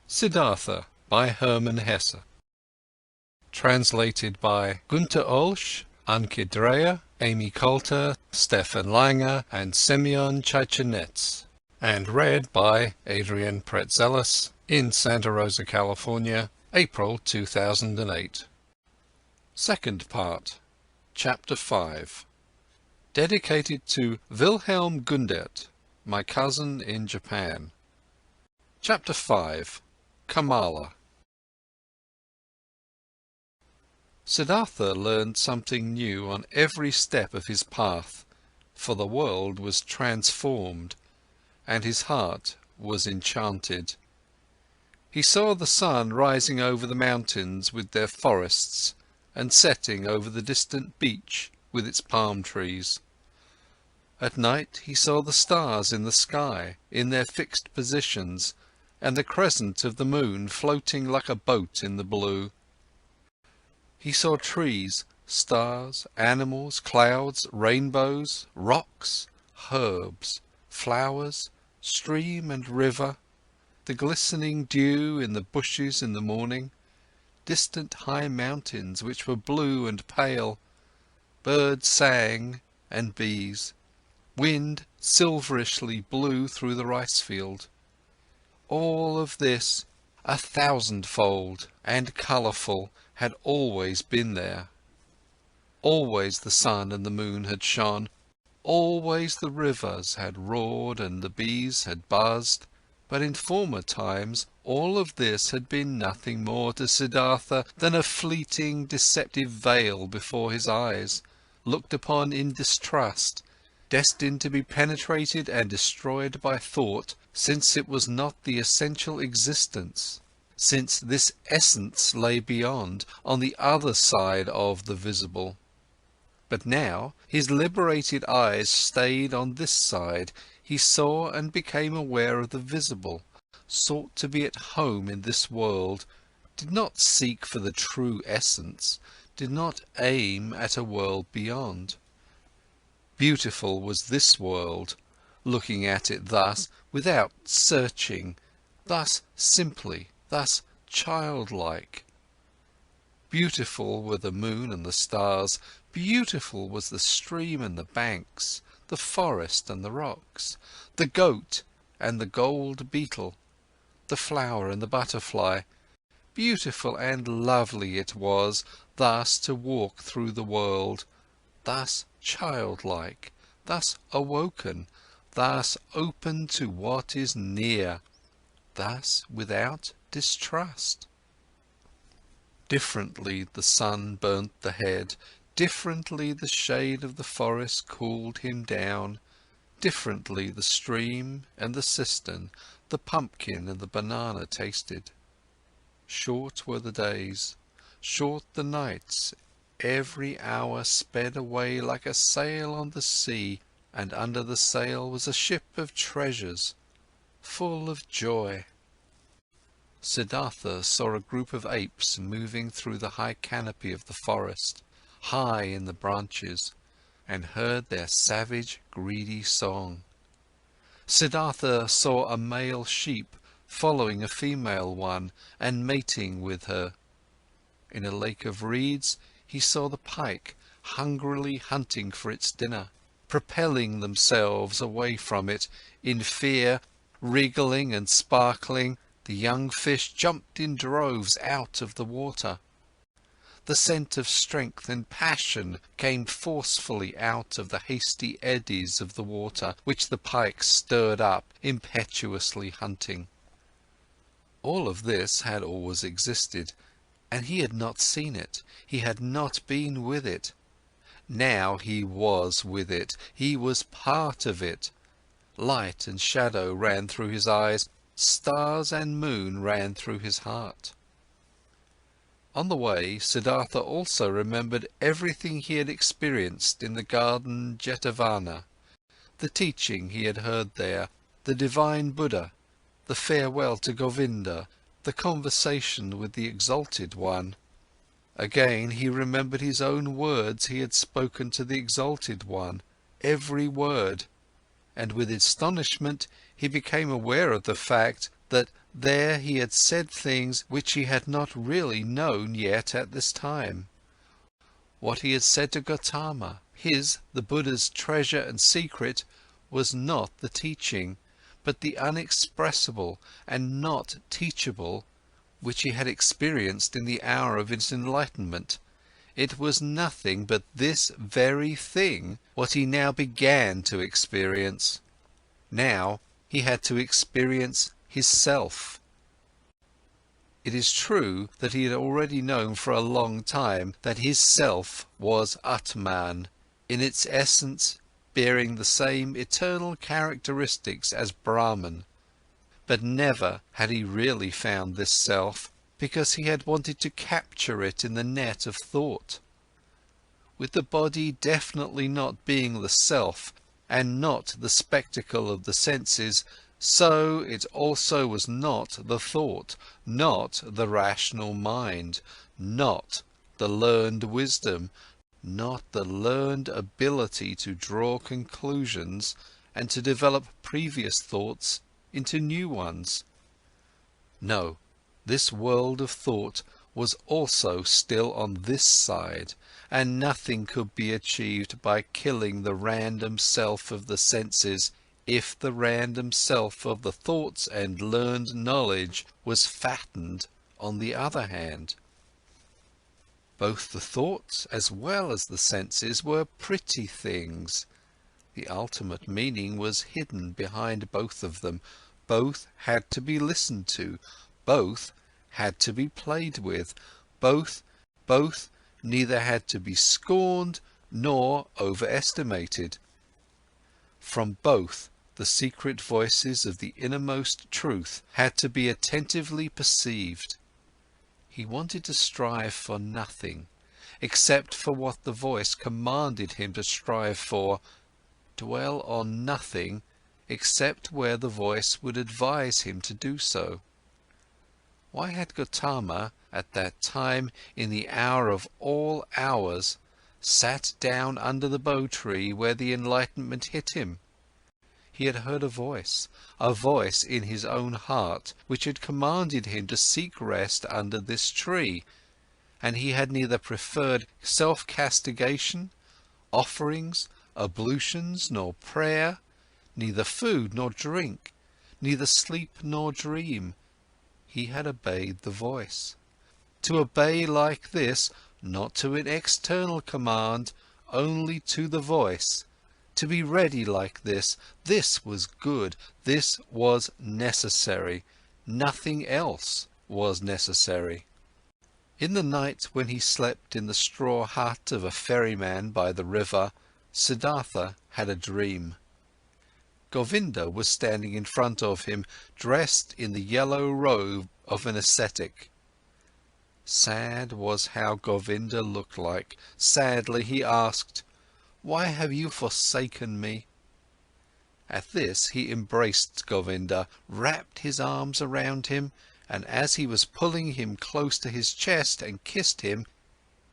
Siddhartha by Hermann Hesse. Translated by Günter Olsch, Anke Dreyer, Amy Coulter, Stefan Langer and Semyon Chichenets. And read by Adrian Praetzellis in Santa Rosa, California, April 2008. Second part, Chapter 5. Dedicated to Wilhelm Gundert, my cousin in Japan. Chapter 5. Kamala. Siddhartha learned something new on every step of his path, for the world was transformed, and his heart was enchanted. He saw the sun rising over the mountains with their forests, and setting over the distant beach with its palm trees. At night he saw the stars in the sky, in their fixed positions, and the crescent of the moon floating like a boat in the blue. He saw trees, stars, animals, clouds, rainbows, rocks, herbs, flowers, stream and river, the glistening dew in the bushes in the morning, distant high mountains which were blue and pale, birds sang and bees, wind silverishly blew through the rice field. All of this, 1,000-fold and colourful, had always been there. Always the sun and the moon had shone, always the rivers had roared and the bees had buzzed, but in former times all of this had been nothing more to Siddhartha than a fleeting, deceptive veil before his eyes, looked upon in distrust, destined to be penetrated and destroyed by thought, since it was not the essential existence, since this essence lay beyond, on the other side of the visible. But now his liberated eyes stayed on this side, he saw and became aware of the visible, sought to be at home in this world, did not seek for the true essence, did not aim at a world beyond. Beautiful was this world, looking at it thus, without searching, thus simply, thus childlike. Beautiful were the moon and the stars, beautiful was the stream and the banks, the forest and the rocks, the goat and the gold beetle, the flower and the butterfly. Beautiful and lovely it was thus to walk through the world, thus childlike, thus awoken, thus open to what is near, thus without distrust. Differently the sun burnt the head, differently the shade of the forest cooled him down, differently the stream and the cistern, the pumpkin and the banana tasted. Short were the days, short the nights, every hour sped away like a sail on the sea, and under the sail was a ship of treasures, full of joy. Siddhartha saw a group of apes moving through the high canopy of the forest, high in the branches, and heard their savage, greedy song. Siddhartha saw a male sheep following a female one and mating with her. In a lake of reeds he saw the pike hungrily hunting for its dinner, propelling themselves away from it, in fear, wriggling and sparkling. The young fish jumped in droves out of the water. The scent of strength and passion came forcefully out of the hasty eddies of the water, which the pike stirred up, impetuously hunting. All of this had always existed, and he had not seen it, he had not been with it. Now he was with it, he was part of it. Light and shadow ran through his eyes, stars and moon ran through his heart. On the way, Siddhartha also remembered everything he had experienced in the garden Jetavana, the teaching he had heard there, the divine Buddha, the farewell to Govinda, the conversation with the exalted one. Again he remembered his own words he had spoken to the exalted one, every word, and with astonishment he became aware of the fact that There he had said things which he had not really known yet at this time. What he had said to Gotama, the Buddha's treasure and secret, was not the teaching, but the unexpressible and not teachable, which he had experienced in the hour of his enlightenment. It was nothing but this very thing, what he now began to experience. Now he had to experience his self. It is true that he had already known for a long time that his self was Atman, in its essence bearing the same eternal characteristics as Brahman. But never had he really found this self, because he had wanted to capture it in the net of thought. With the body definitely not being the self, and not the spectacle of the senses, so it also was not the thought, not the rational mind, not the learned wisdom, not the learned ability to draw conclusions and to develop previous thoughts into new ones. No, this world of thought was also still on this side, and nothing could be achieved by killing the random self of the senses, if the random self of the thoughts and learned knowledge was fattened on the other hand. Both the thoughts as well as the senses were pretty things. The ultimate meaning was hidden behind both of them. Both had to be listened to, both had to be played with, both neither had to be scorned nor overestimated. From both, the secret voices of the innermost truth had to be attentively perceived. He wanted to strive for nothing, except for what the voice commanded him to strive for, dwell on nothing, except where the voice would advise him to do so. Why had Gotama, at that time, in the hour of all hours, sat down under the bow tree where the enlightenment hit him? He had heard a voice in his own heart, which had commanded him to seek rest under this tree, and he had neither preferred self-castigation, offerings, ablutions, nor prayer, neither food nor drink, neither sleep nor dream. He had obeyed the voice. To obey like this, not to an external command, only to the voice, to be ready like this was good, this was necessary, nothing else was necessary. In the night when he slept in the straw hut of a ferryman by the river, Siddhartha had a dream. Govinda was standing in front of him, dressed in the yellow robe of an ascetic. Sad was how Govinda looked like. Sadly he asked, "Why have you forsaken me?" At this he embraced Govinda, wrapped his arms around him, and as he was pulling him close to his chest and kissed him,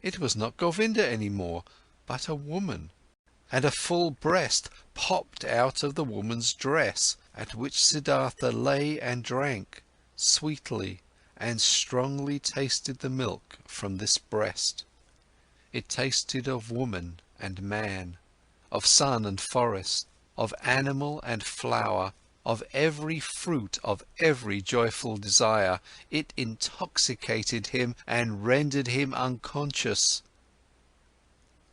it was not Govinda any more, but a woman, and a full breast popped out of the woman's dress, at which Siddhartha lay and drank, sweetly and strongly tasted the milk from this breast. It tasted of woman and man, of sun and forest, of animal and flower, of every fruit, of every joyful desire. It intoxicated him and rendered him unconscious.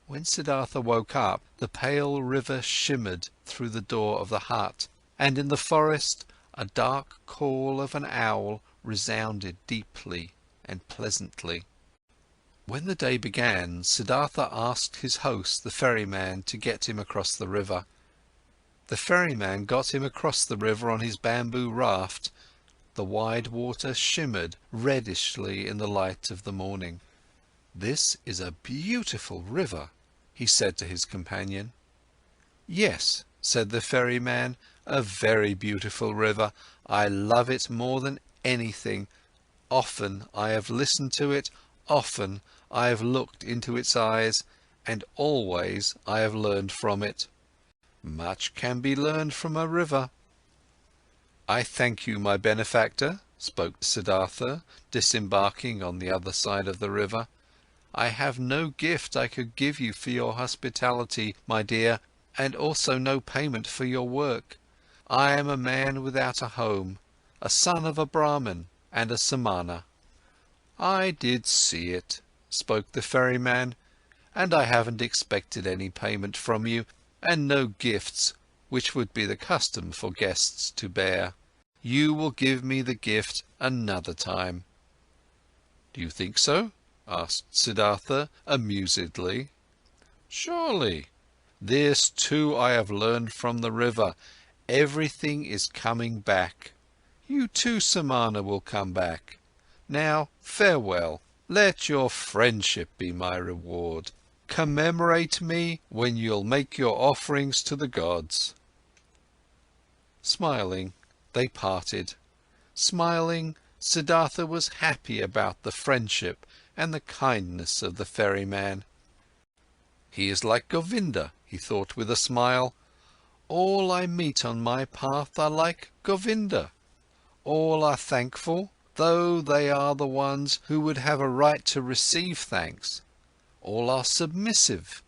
When Siddhartha woke up, the pale river shimmered through the door of the hut, and in the forest a dark call of an owl resounded deeply and pleasantly. When the day began, Siddhartha asked his host, the ferryman, to get him across the river. The ferryman got him across the river on his bamboo raft. The wide water shimmered reddishly in the light of the morning. "This is a beautiful river," he said to his companion. "Yes," said the ferryman, "a very beautiful river. I love it more than anything. Often I have listened to it, often I have looked into its eyes, and always I have learned from it. Much can be learned from a river." "I thank you, my benefactor," spoke Siddhartha, disembarking on the other side of the river. "I have no gift I could give you for your hospitality, my dear, and also no payment for your work. I am a man without a home, a son of a Brahman and a Samana." "I did see it," spoke the ferryman, "and I haven't expected any payment from you, and no gifts, which would be the custom for guests to bear. You will give me the gift another time." "Do you think so?" asked Siddhartha amusedly. "Surely. This too I have learned from the river. Everything is coming back. You too, Samana, will come back. Now, farewell. Let your friendship be my reward. Commemorate me when you'll make your offerings to the gods." Smiling, they parted. Smiling, Siddhartha was happy about the friendship and the kindness of the ferryman. "He is like Govinda," he thought with a smile. "All I meet on my path are like Govinda. All are thankful, though they are the ones who would have a right to receive thanks. All are submissive.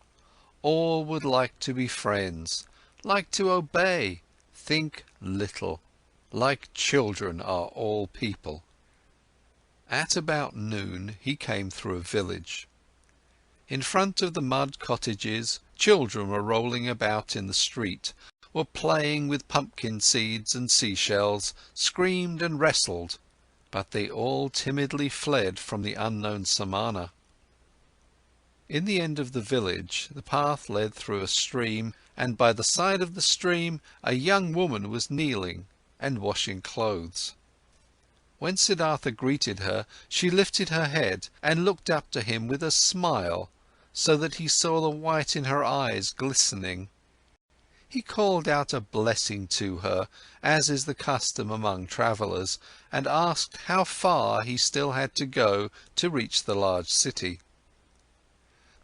All would like to be friends, like to obey, think little. Like children are all people." At about noon, he came through a village. In front of the mud cottages, children were rolling about in the street, were playing with pumpkin seeds and seashells, screamed and wrestled, but they all timidly fled from the unknown Samana. In the end of the village, the path led through a stream, and by the side of the stream, a young woman was kneeling and washing clothes. When Siddhartha greeted her, she lifted her head and looked up to him with a smile, so that he saw the white in her eyes glistening. He called out a blessing to her, as is the custom among travellers, and asked how far he still had to go to reach the large city.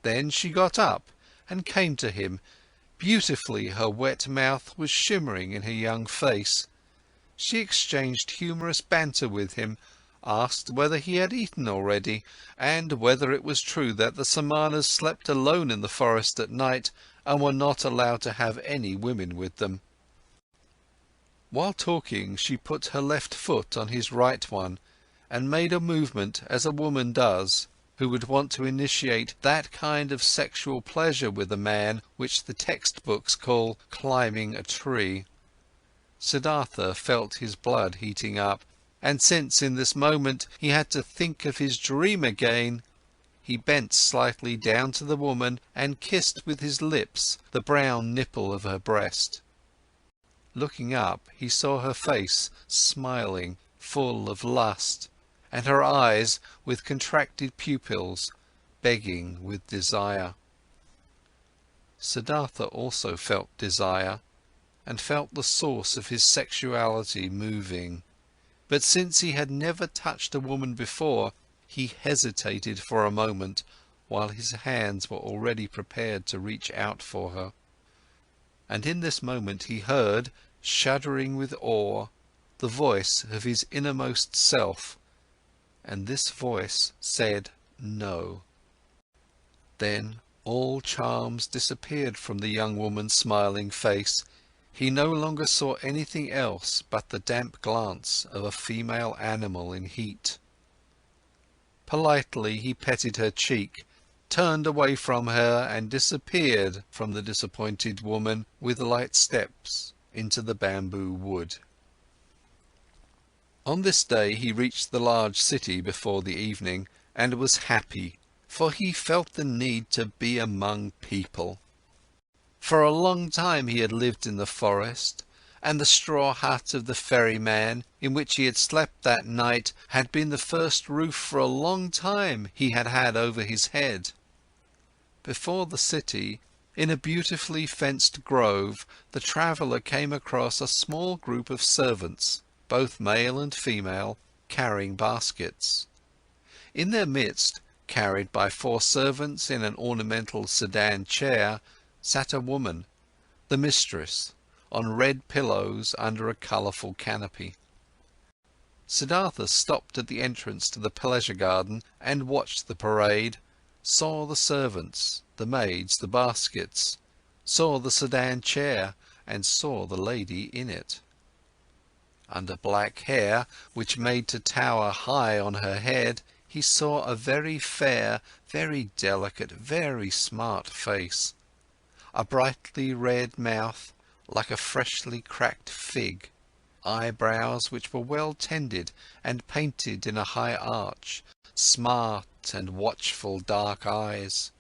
Then she got up and came to him. Beautifully her wet mouth was shimmering in her young face. She exchanged humorous banter with him, asked whether he had eaten already, and whether it was true that the Samanas slept alone in the forest at night and were not allowed to have any women with them. While talking, she put her left foot on his right one, and made a movement as a woman does, who would want to initiate that kind of sexual pleasure with a man which the textbooks call climbing a tree. Siddhartha felt his blood heating up, and since in this moment he had to think of his dream again, he bent slightly down to the woman and kissed with his lips the brown nipple of her breast. Looking up, he saw her face smiling, full of lust, and her eyes, with contracted pupils, begging with desire. Siddhartha also felt desire, and felt the source of his sexuality moving. But since he had never touched a woman before, he hesitated for a moment, while his hands were already prepared to reach out for her. And in this moment he heard, shuddering with awe, the voice of his innermost self, and this voice said no. Then all charms disappeared from the young woman's smiling face. He no longer saw anything else but the damp glance of a female animal in heat. Politely he petted her cheek, turned away from her and disappeared from the disappointed woman with light steps into the bamboo wood. On this day he reached the large city before the evening, and was happy, for he felt the need to be among people. For a long time he had lived in the forest, and the straw hut of the ferryman, in which he had slept that night, had been the first roof for a long time he had had over his head. Before the city, in a beautifully fenced grove, the traveller came across a small group of servants, both male and female, carrying baskets. In their midst, carried by 4 servants in an ornamental sedan chair, sat a woman, the mistress, on red pillows under a colourful canopy. Siddhartha stopped at the entrance to the pleasure garden and watched the parade, saw the servants, the maids, the baskets, saw the sedan chair, and saw the lady in it. Under black hair, which made to tower high on her head, he saw a very fair, very delicate, very smart face, a brightly red mouth like a freshly cracked fig, eyebrows which were well tended and painted in a high arch, smart and watchful dark eyes,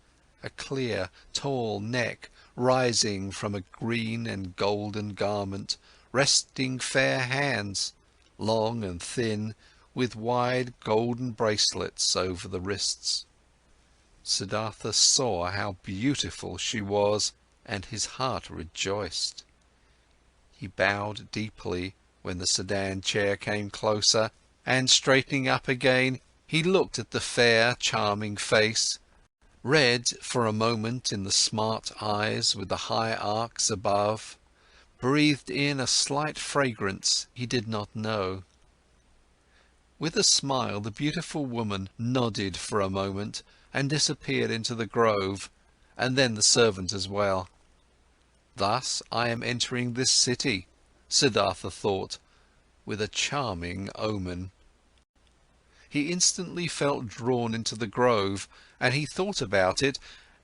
a clear, tall neck rising from a green and golden garment, resting fair hands, long and thin, with wide golden bracelets over the wrists. Siddhartha saw how beautiful she was, and his heart rejoiced. He bowed deeply when the sedan chair came closer, and straightening up again, he looked at the fair, charming face, read for a moment in the smart eyes with the high arcs above, breathed in a slight fragrance he did not know. With a smile, the beautiful woman nodded for a moment and disappeared into the grove, and then the servant as well. Thus I am entering this city, Siddhartha thought, with a charming omen. He instantly felt drawn into the grove, and he thought about it,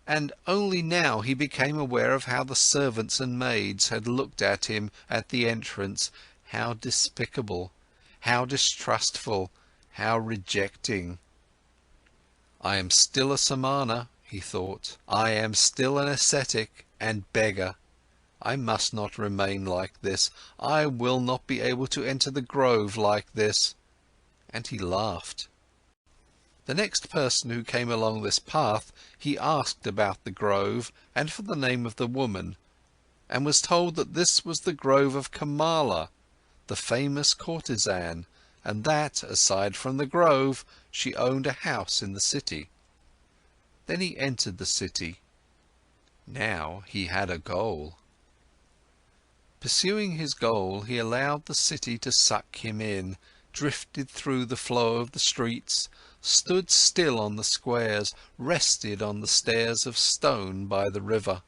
and only now he became aware of how the servants and maids had looked at him at the entrance, how despicable, how distrustful, how rejecting. I am still a samana, he thought. I am still an ascetic and beggar. I must not remain like this. I will not be able to enter the grove like this. And he laughed. The next person who came along this path, he asked about the grove and for the name of the woman, and was told that this was the grove of Kamala, the famous courtesan, and that, aside from the grove, she owned a house in the city. Then he entered the city. Now he had a goal. Pursuing his goal, he allowed the city to suck him in, drifted through the flow of the streets, stood still on the squares, rested on the stairs of stone by the river.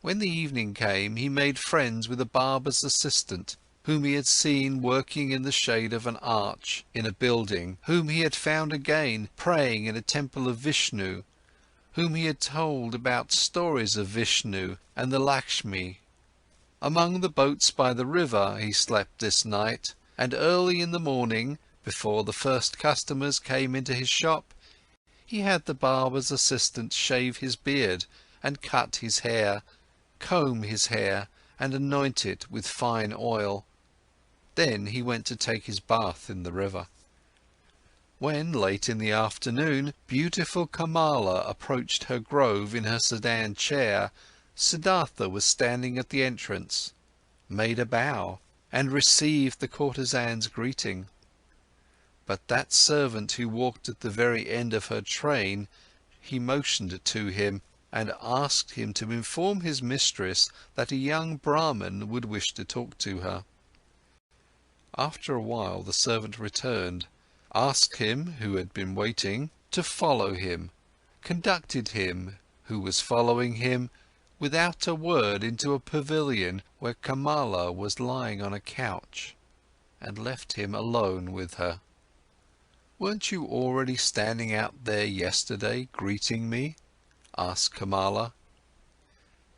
When the evening came, he made friends with a barber's assistant, whom he had seen working in the shade of an arch in a building, whom he had found again praying in a temple of Vishnu, whom he had told about stories of Vishnu and the Lakshmi. Among the boats by the river he slept this night, and early in the morning, before the first customers came into his shop, he had the barber's assistant shave his beard and cut his hair, comb his hair and anoint it with fine oil. Then he went to take his bath in the river. When, late in the afternoon, beautiful Kamala approached her grove in her sedan chair, Siddhartha was standing at the entrance, made a bow, and received the courtesan's greeting. But that servant who walked at the very end of her train, he motioned to him and asked him to inform his mistress that a young Brahman would wish to talk to her. After a while the servant returned, asked him, who had been waiting, to follow him, conducted him, who was following him, without a word into a pavilion where Kamala was lying on a couch, and left him alone with her. "Weren't you already standing out there yesterday, greeting me?" asked Kamala.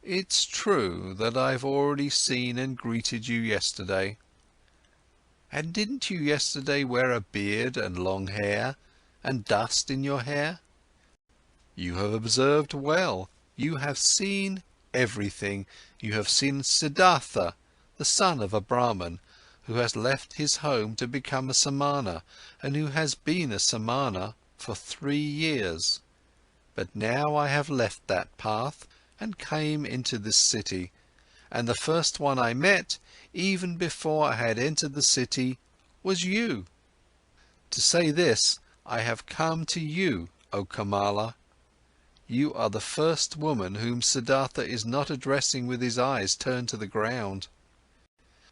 "It's true that I've already seen and greeted you yesterday." "And didn't you yesterday wear a beard and long hair, and dust in your hair?" "You have observed well. You have seen everything. You have seen Siddhartha, the son of a Brahman, who has left his home to become a samana, and who has been a samana for 3 years. But now I have left that path and came into this city, and the first one I met, even before I had entered the city, was you. To say this, I have come to you, O Kamala. You are the first woman whom Siddhartha is not addressing with his eyes turned to the ground.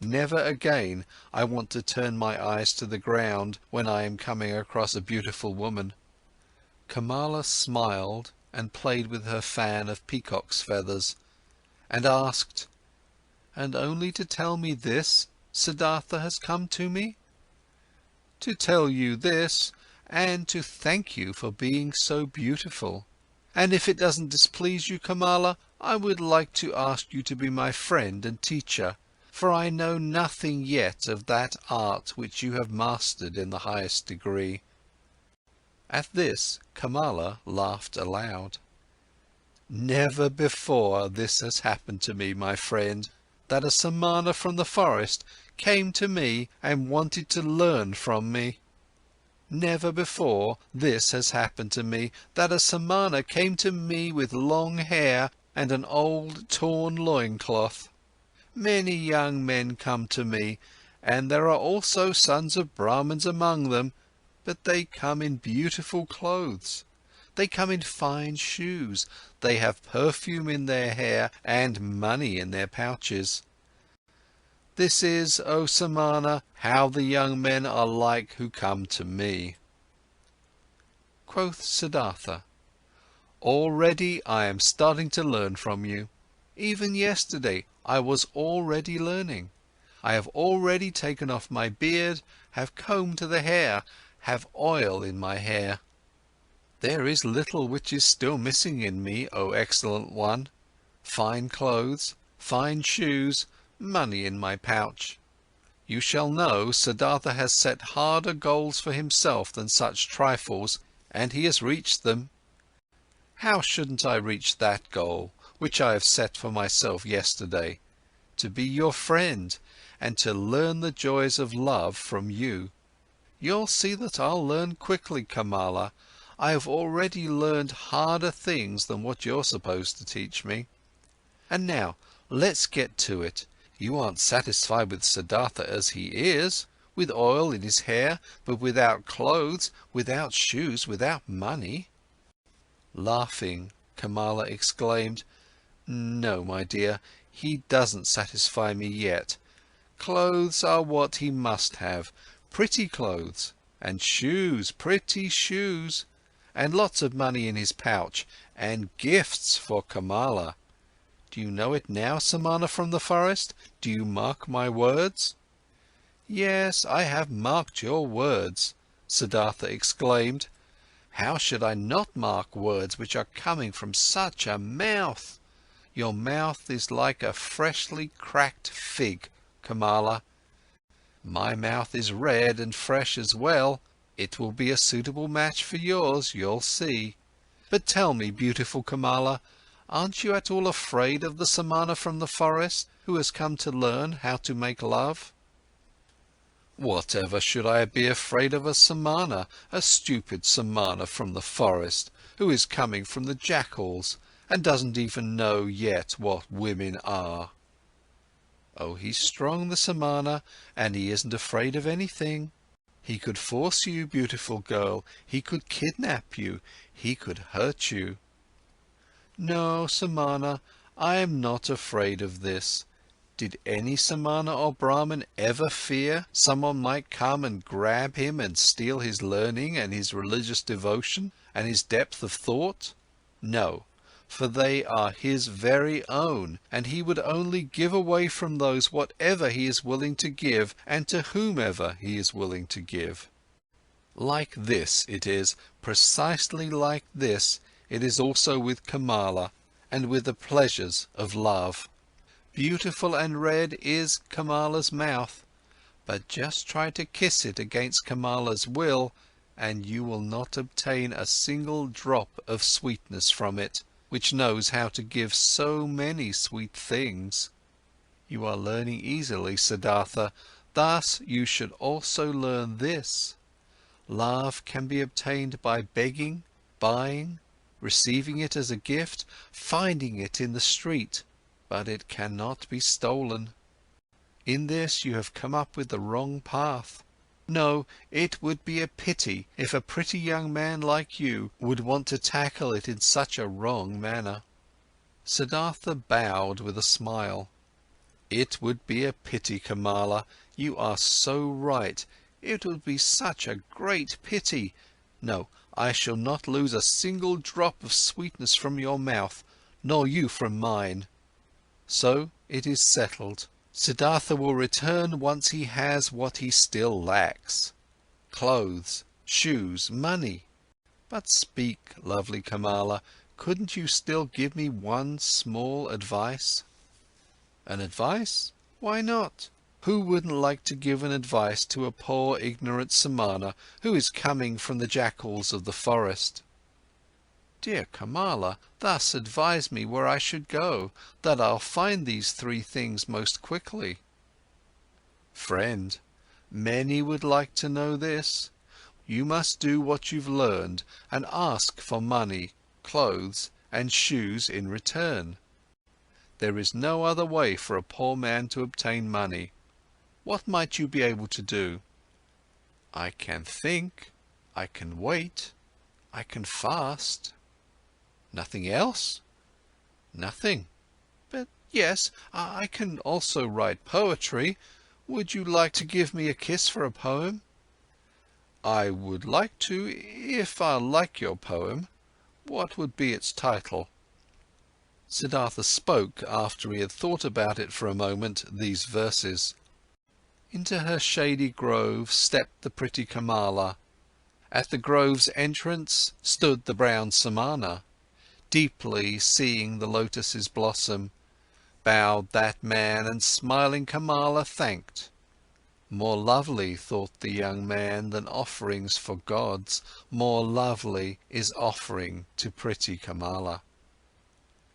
Never again I want to turn my eyes to the ground when I am coming across a beautiful woman." Kamala smiled and played with her fan of peacock's feathers, and asked, "And only to tell me this, Siddhartha has come to me?" "To tell you this, and to thank you for being so beautiful. And if it doesn't displease you, Kamala, I would like to ask you to be my friend and teacher, for I know nothing yet of that art which you have mastered in the highest degree." At this, Kamala laughed aloud. "Never before this has happened to me, my friend, that a Samana from the forest came to me and wanted to learn from me. Never before this has happened to me, that a Samana came to me with long hair and an old torn loincloth. Many young men come to me, and there are also sons of Brahmins among them, but they come in beautiful clothes. They come in fine shoes, they have perfume in their hair and money in their pouches. This is, O Samana, how the young men are like who come to me." Quoth Siddhartha, "Already I am starting to learn from you. Even yesterday I was already learning. I have already taken off my beard, have combed the hair, have oil in my hair. There is little which is still missing in me, O excellent one. Fine clothes, fine shoes, money in my pouch. You shall know, Siddhartha has set harder goals for himself than such trifles, and he has reached them. How shouldn't I reach that goal, which I have set for myself yesterday? To be your friend, and to learn the joys of love from you. You'll see that I'll learn quickly, Kamala. I have already learned harder things than what you're supposed to teach me. And now, let's get to it. You aren't satisfied with Siddhartha as he is, with oil in his hair, but without clothes, without shoes, without money." Laughing, Kamala exclaimed, "No, my dear, he doesn't satisfy me yet. Clothes are what he must have, pretty clothes, and shoes, pretty shoes, and lots of money in his pouch, and gifts for Kamala. Do you know it now, Samana from the forest? Do you mark my words?" "Yes, I have marked your words," Siddhartha exclaimed. "How should I not mark words which are coming from such a mouth? Your mouth is like a freshly cracked fig, Kamala. My mouth is red and fresh as well. It will be a suitable match for yours, you'll see. But tell me, beautiful Kamala, aren't you at all afraid of the Samana from the forest, who has come to learn how to make love?" "Whatever should I be afraid of a Samana, a stupid Samana from the forest, who is coming from the jackals, and doesn't even know yet what women are?" "Oh, he's strong, the Samana, and he isn't afraid of anything. He could force you, beautiful girl, he could kidnap you, he could hurt you." "No, Samana, I am not afraid of this. Did any Samana or Brahman ever fear someone might come and grab him and steal his learning and his religious devotion and his depth of thought? No, for they are his very own, and he would only give away from those whatever he is willing to give and to whomever he is willing to give. Like this it is, precisely like this, it is also with Kamala and with the pleasures of love. Beautiful and red is Kamala's mouth, but just try to kiss it against Kamala's will, and you will not obtain a single drop of sweetness from it, which knows how to give so many sweet things. You are learning easily, Siddhartha, thus you should also learn this. Love can be obtained by begging, buying, receiving it as a gift, finding it in the street, but it cannot be stolen. In this you have come up with the wrong path. No, it would be a pity if a pretty young man like you would want to tackle it in such a wrong manner." Siddhartha bowed with a smile. It would be a pity, Kamala. You are so right. It would be such a great pity. No, I shall not lose a single drop of sweetness from your mouth, nor you from mine. So it is settled. Siddhartha will return once he has what he still lacks: clothes, shoes, money. But speak, lovely Kamala, couldn't you still give me one small advice? An advice? Why not? Who wouldn't like to give an advice to a poor ignorant Samana who is coming from the jackals of the forest? Dear Kamala, thus advise me where I should go, that I'll find these three things most quickly. Friend, many would like to know this. You must do what you've learned and ask for money, clothes and shoes in return. There is no other way for a poor man to obtain money. What might you be able to do? I can think, I can wait, I can fast. Nothing else? Nothing. But yes, I can also write poetry. Would you like to give me a kiss for a poem? I would like to, if I like your poem. What would be its title? Siddhartha spoke, after he had thought about it for a moment, these verses. Into her shady grove stepped the pretty Kamala. At the grove's entrance stood the brown Samana. Deeply seeing the lotus's blossom, bowed that man and smiling Kamala thanked. More lovely, thought the young man, than offerings for gods, more lovely is offering to pretty Kamala.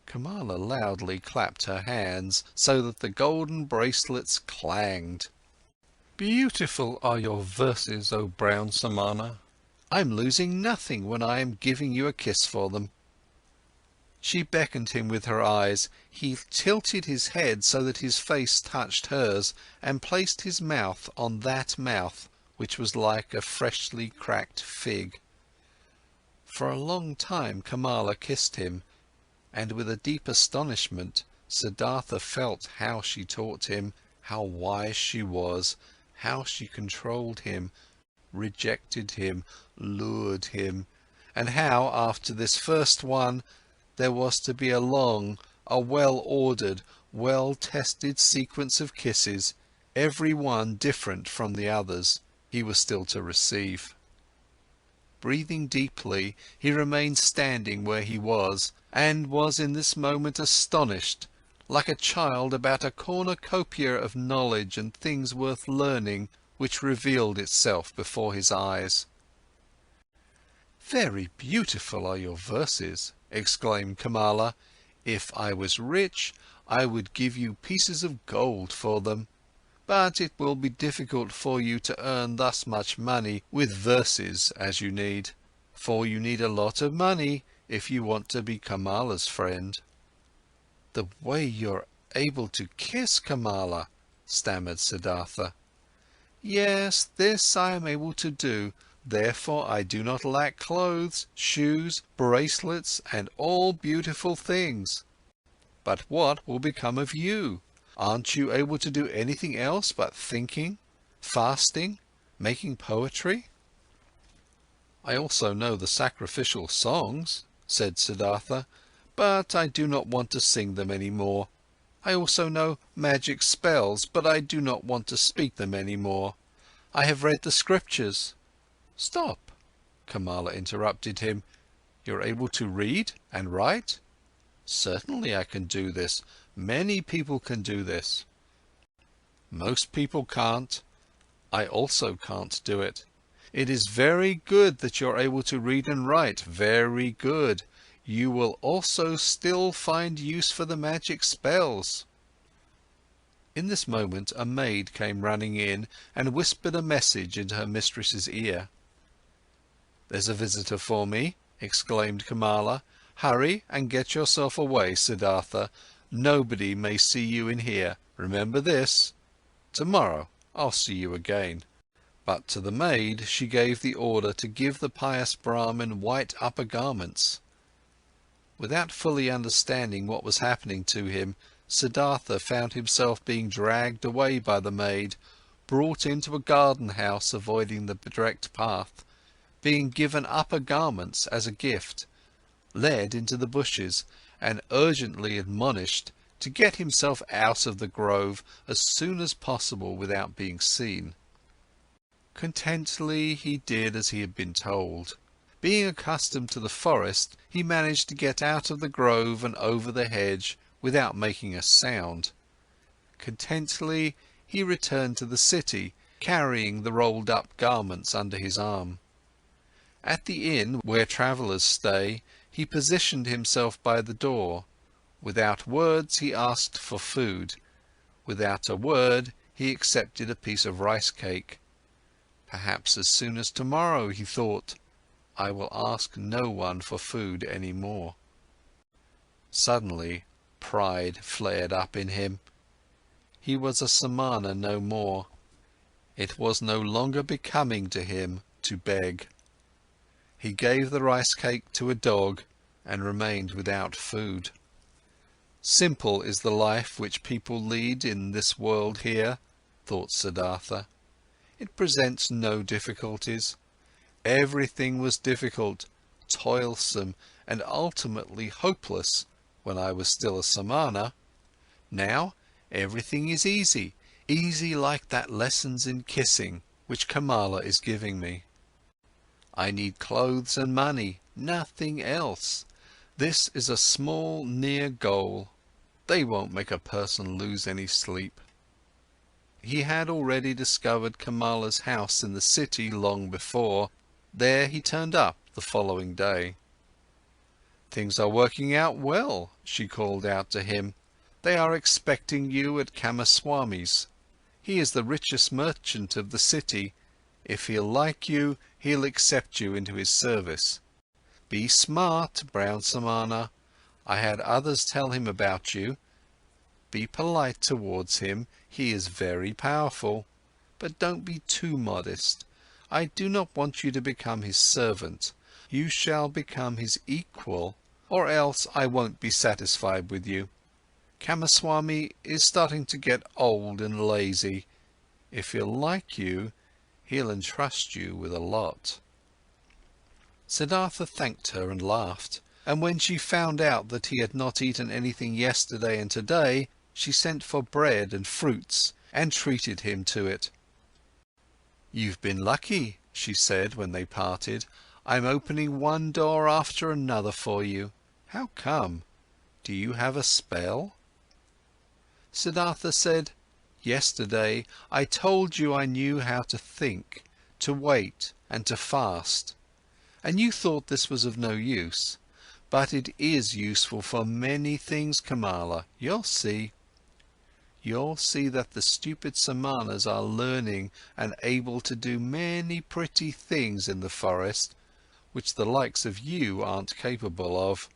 Kamala loudly clapped her hands so that the golden bracelets clanged. Beautiful are your verses, O brown Samana. I'm losing nothing when I am giving you a kiss for them. She beckoned him with her eyes. He tilted his head so that his face touched hers and placed his mouth on that mouth which was like a freshly cracked fig. For a long time Kamala kissed him, and with a deep astonishment Siddhartha felt how she taught him, how wise she was, how she controlled him, rejected him, lured him, and how, after this first one, there was to be a long, a well-ordered, well-tested sequence of kisses, every one different from the others, he was still to receive. Breathing deeply, he remained standing where he was, and was in this moment astonished, like a child about a cornucopia of knowledge and things worth learning, which revealed itself before his eyes. Very beautiful are your verses, exclaimed Kamala. If I was rich, I would give you pieces of gold for them. But it will be difficult for you to earn thus much money with verses as you need, for you need a lot of money if you want to be Kamala's friend. The way you're able to kiss, Kamala, stammered Siddhartha. Yes, this I am able to do, therefore I do not lack clothes, shoes, bracelets and all beautiful things. But what will become of you? Aren't you able to do anything else but thinking, fasting, making poetry? I also know the sacrificial songs, said Siddhartha, but I do not want to sing them any more. I also know magic spells, but I do not want to speak them any more. I have read the scriptures. Stop, Kamala interrupted him. You're able to read and write? Certainly I can do this. Many people can do this. Most people can't. I also can't do it. It is very good that you're able to read and write, very good. You will also still find use for the magic spells. In this moment a maid came running in and whispered a message into her mistress's ear. There's a visitor for me, exclaimed Kamala. Hurry and get yourself away, Siddhartha. Nobody may see you in here. Remember this. Tomorrow I'll see you again. But to the maid she gave the order to give the pious Brahmin white upper garments. Without fully understanding what was happening to him, Siddhartha found himself being dragged away by the maid, brought into a garden house avoiding the direct path, being given upper garments as a gift, led into the bushes, and urgently admonished to get himself out of the grove as soon as possible without being seen. Contentedly he did as he had been told. Being accustomed to the forest, he managed to get out of the grove and over the hedge without making a sound. Contentedly he returned to the city, carrying the rolled-up garments under his arm. At the inn where travellers stay, he positioned himself by the door. Without words he asked for food. Without a word he accepted a piece of rice cake. Perhaps as soon as tomorrow, he thought, I will ask no one for food any more. Suddenly pride flared up in him. He was a samana no more. It was no longer becoming to him to beg. He gave the rice cake to a dog and remained without food. Simple is the life which people lead in this world here, thought Siddhartha. It presents no difficulties. Everything was difficult, toilsome, and ultimately hopeless when I was still a samana. Now everything is easy, easy like that lessons in kissing which Kamala is giving me. I need clothes and money, nothing else. This is a small, near goal. They won't make a person lose any sleep. He had already discovered Kamala's house in the city long before. There he turned up the following day. Things are working out well, she called out to him. They are expecting you at Kamaswami's. He is the richest merchant of the city. If he'll like you, he'll accept you into his service. Be smart, brown samana. I had others tell him about you. Be polite towards him, he is very powerful. But don't be too modest. I do not want you to become his servant. You shall become his equal, or else I won't be satisfied with you. Kamaswami is starting to get old and lazy. If he'll like you, he'll entrust you with a lot. Siddhartha thanked her and laughed, and when she found out that he had not eaten anything yesterday and today, she sent for bread and fruits and treated him to it. You've been lucky, she said when they parted. I'm opening one door after another for you. How come? Do you have a spell? Siddhartha said, Yesterday I told you I knew how to think, to wait and to fast. And you thought this was of no use. But it is useful for many things, Kamala. You'll see. You'll see that the stupid samanas are learning and able to do many pretty things in the forest, which the likes of you aren't capable of.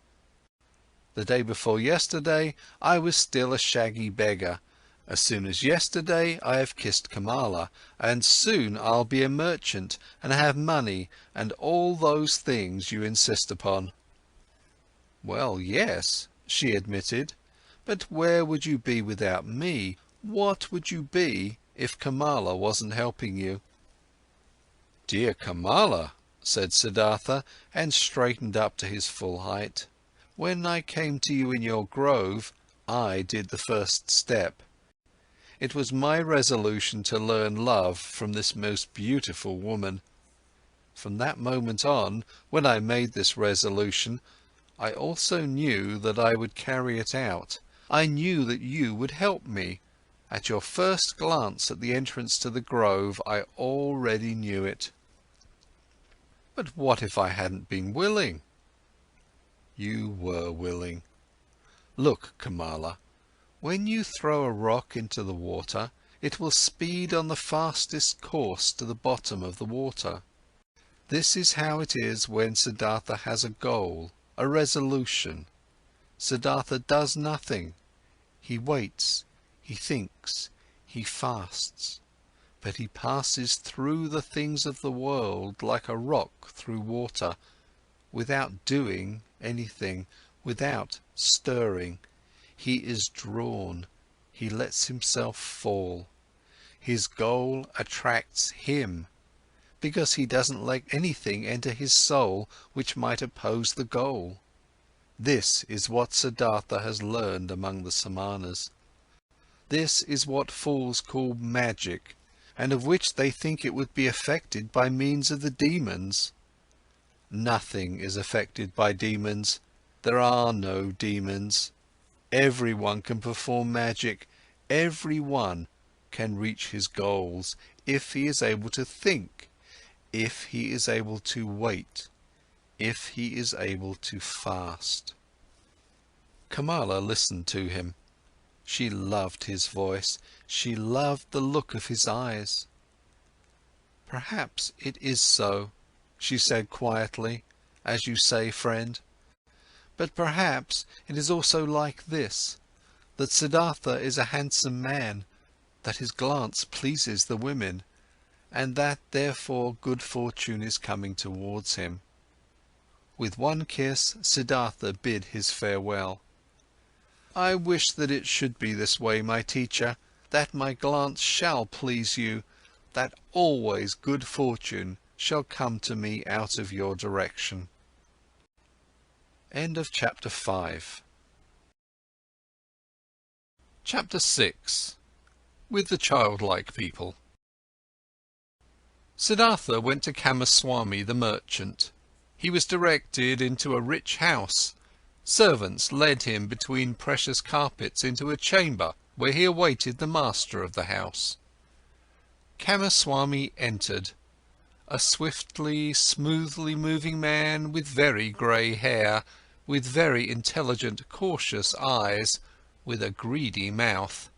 The day before yesterday, I was still a shaggy beggar. As soon as yesterday, I have kissed Kamala, and soon I'll be a merchant and have money and all those things you insist upon. Well, yes, she admitted, but where would you be without me? What would you be if Kamala wasn't helping you? Dear Kamala, said Siddhartha, and straightened up to his full height. When I came to you in your grove, I did the first step. It was my resolution to learn love from this most beautiful woman. From that moment on, when I made this resolution, I also knew that I would carry it out. I knew that you would help me. At your first glance at the entrance to the grove, I already knew it. But what if I hadn't been willing? You were willing. Look, Kamala, when you throw a rock into the water, it will speed on the fastest course to the bottom of the water. This is how it is when Siddhartha has a goal, a resolution. Siddhartha does nothing. He waits, he thinks, he fasts, but he passes through the things of the world like a rock through water, without doing anything, without stirring. He is drawn, he lets himself fall. His goal attracts him, because he doesn't let anything enter his soul which might oppose the goal. This is what Siddhartha has learned among the Samanas. This is what fools call magic, and of which they think it would be affected by means of the demons. Nothing is affected by demons. There are no demons. Everyone can perform magic. Everyone can reach his goals if he is able to think, if he is able to wait, if he is able to fast. Kamala listened to him. She loved his voice. She loved the look of his eyes. "Perhaps it is so," she said quietly, "as you say, friend. But perhaps it is also like this, that Siddhartha is a handsome man, that his glance pleases the women, and that therefore good fortune is coming towards him." With one kiss, Siddhartha bid his farewell. "I wish that it should be this way, my teacher, that my glance shall please you, that always good fortune shall come to me out of your direction." End of chapter 5. Chapter 6. With the childlike people. Siddhartha went to Kamaswami the merchant. He was directed into a rich house. Servants led him between precious carpets into a chamber where he awaited the master of the house. Kamaswami entered, a swiftly, smoothly moving man with very grey hair, with very intelligent, cautious eyes, with a greedy mouth.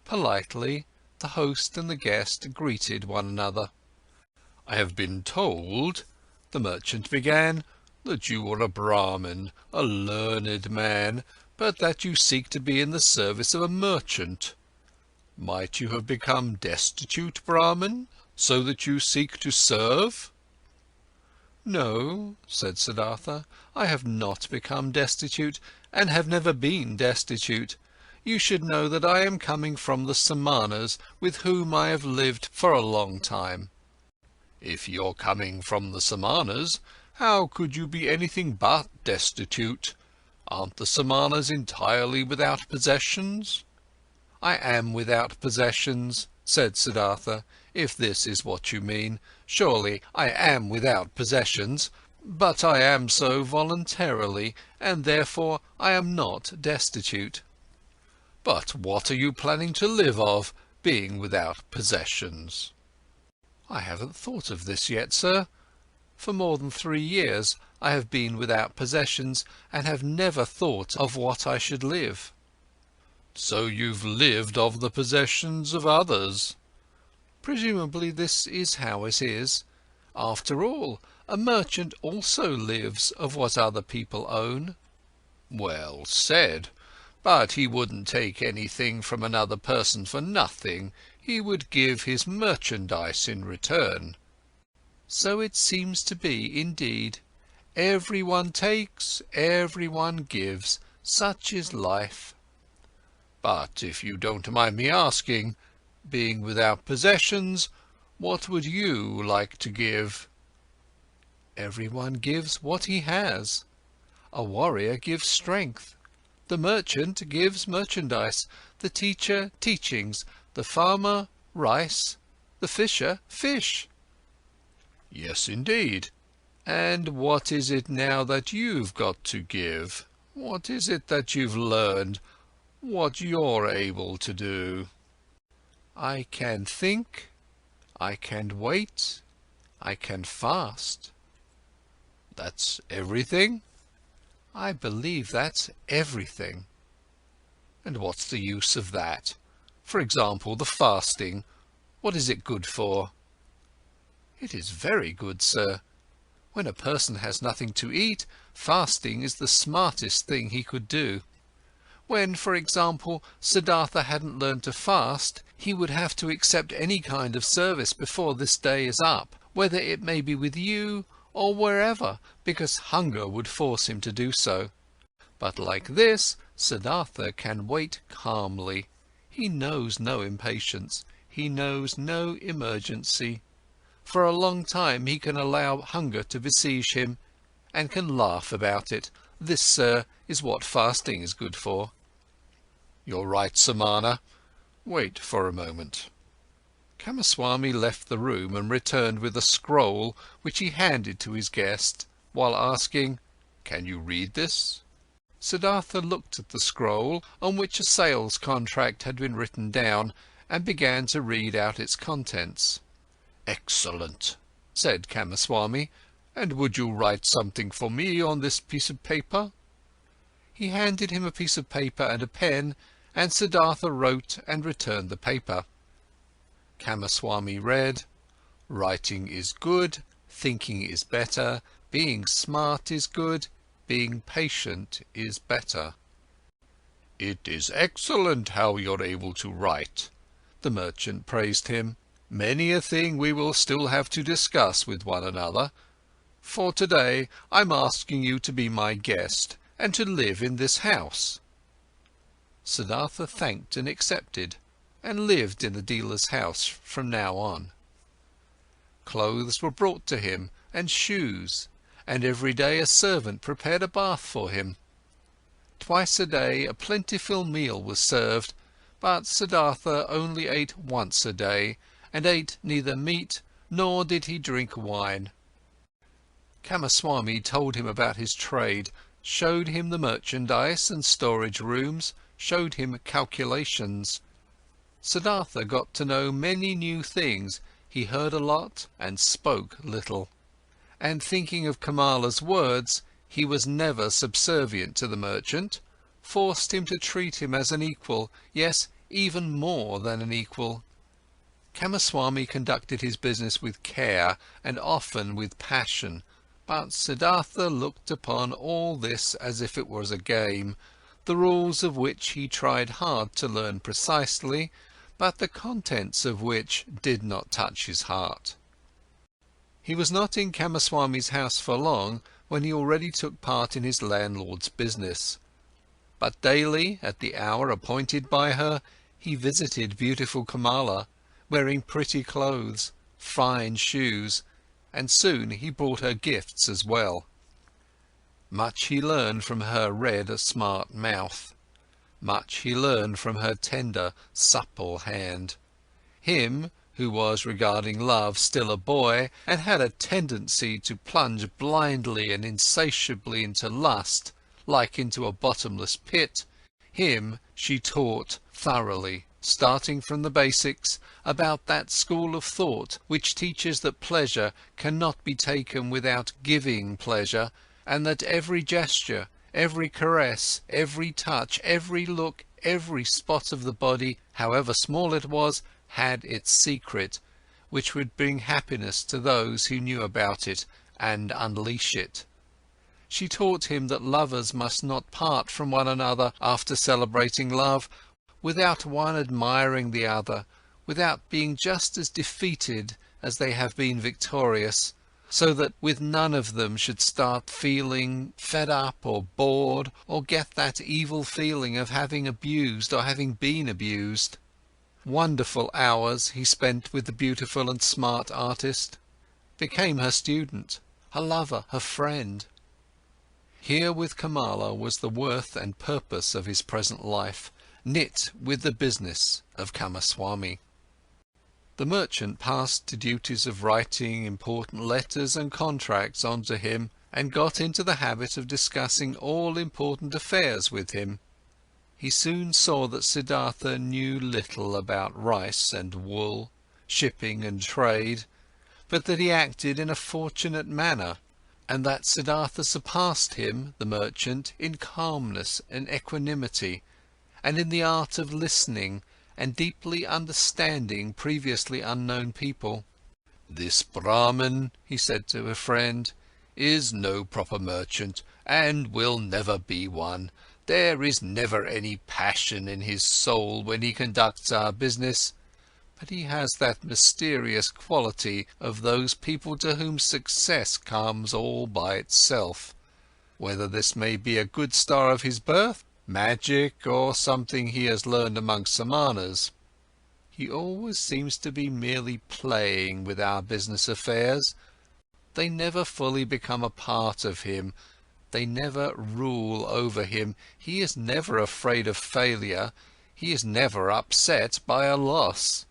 Politely, the host and the guest greeted one another. "I have been told," the merchant began, "that you are a Brahmin, a learned man, but that you seek to be in the service of a merchant. Might you have become destitute, Brahmin, so that you seek to serve?" "No," said Siddhartha, "I have not become destitute, and have never been destitute. You should know that I am coming from the Samanas, with whom I have lived for a long time." "If you're coming from the Samanas, how could you be anything but destitute? Aren't the Samanas entirely without possessions?" "I am without possessions," said Siddhartha, "if this is what you mean. Surely I am without possessions, but I am so voluntarily, and therefore I am not destitute." "But what are you planning to live of, being without possessions?" "I haven't thought of this yet, sir. For more than 3 years I have been without possessions, and have never thought of what I should live." "So you've lived of the possessions of others?" "Presumably this is how it is. After all, a merchant also lives of what other people own." "Well said. But he wouldn't take anything from another person for nothing. He would give his merchandise in return." "So it seems to be, indeed. Everyone takes, everyone gives. Such is life." "But if you don't mind me asking, being without possessions, what would you like to give?" "Everyone gives what he has. A warrior gives strength. The merchant gives merchandise, the teacher teachings, the farmer rice, the fisher fish." "Yes, indeed. And what is it now that you've got to give? What is it that you've learned? What you're able to do?" "I can think, I can wait, I can fast." "That's everything?" "I believe that's everything." "And what's the use of that? For example, the fasting. What is it good for?" "It is very good, sir. When a person has nothing to eat, fasting is the smartest thing he could do. When, for example, Siddhartha hadn't learned to fast, he would have to accept any kind of service before this day is up, whether it may be with you or wherever, because hunger would force him to do so. But like this, Siddhartha can wait calmly. He knows no impatience. He knows no emergency. For a long time he can allow hunger to besiege him, and can laugh about it. This, sir, is what fasting is good for. You're right, Samana. Wait for a moment. Kamaswami left the room and returned with a scroll which he handed to his guest, while asking, "Can you read this?" Siddhartha looked at the scroll, on which a sales contract had been written down, and began to read out its contents. "Excellent," said Kamaswami. "And would you write something for me on this piece of paper?" He handed him a piece of paper and a pen, and Siddhartha wrote and returned the paper. Kamaswami read, "Writing is good, thinking is better, being smart is good, being patient is better." "It is excellent how you're able to write," the merchant praised him. "Many a thing we will still have to discuss with one another. For today I'm asking you to be my guest and to live in this house." Siddhartha thanked and accepted, and lived in the dealer's house from now on. Clothes were brought to him, and shoes, and every day a servant prepared a bath for him. Twice a day a plentiful meal was served, but Siddhartha only ate once a day, and ate neither meat nor did he drink wine. Kamaswami told him about his trade, showed him the merchandise and storage rooms, showed him calculations. Siddhartha got to know many new things. He heard a lot and spoke little. And thinking of Kamala's words, he was never subservient to the merchant, forced him to treat him as an equal, yes, even more than an equal. Kamaswami conducted his business with care and often with passion, but Siddhartha looked upon all this as if it was a game, the rules of which he tried hard to learn precisely, but the contents of which did not touch his heart. He was not in Kamaswami's house for long when he already took part in his landlord's business. But daily, at the hour appointed by her, he visited beautiful Kamala, wearing pretty clothes, fine shoes, and soon he brought her gifts as well. Much he learned from her red, smart mouth. Much he learned from her tender, supple hand. Him, who was regarding love still a boy, and had a tendency to plunge blindly and insatiably into lust, like into a bottomless pit, him she taught thoroughly, starting from the basics, about that school of thought which teaches that pleasure cannot be taken without giving pleasure, and that every gesture, every caress, every touch, every look, every spot of the body, however small it was, had its secret, which would bring happiness to those who knew about it and unleash it. She taught him that lovers must not part from one another after celebrating love, without one admiring the other, without being just as defeated as they have been victorious, so that with none of them should start feeling fed up or bored, or get that evil feeling of having abused or having been abused. Wonderful hours he spent with the beautiful and smart artist, became her student, her lover, her friend. Here with Kamala was the worth and purpose of his present life, knit with the business of Kamaswami. The merchant passed to duties of writing important letters and contracts on to him, and got into the habit of discussing all important affairs with him. He soon saw that Siddhartha knew little about rice and wool, shipping and trade, but that he acted in a fortunate manner, and that Siddhartha surpassed him, the merchant, in calmness and equanimity, and in the art of listening and deeply understanding previously unknown people. "This Brahman," he said to a friend, "is no proper merchant, and will never be one. There is never any passion in his soul when he conducts our business, but he has that mysterious quality of those people to whom success comes all by itself. Whether this may be a good star of his birth, magic or something he has learned among samanas. He always seems to be merely playing with our business affairs. They never fully become a part of him. They never rule over him. He is never afraid of failure. He is never upset by a loss.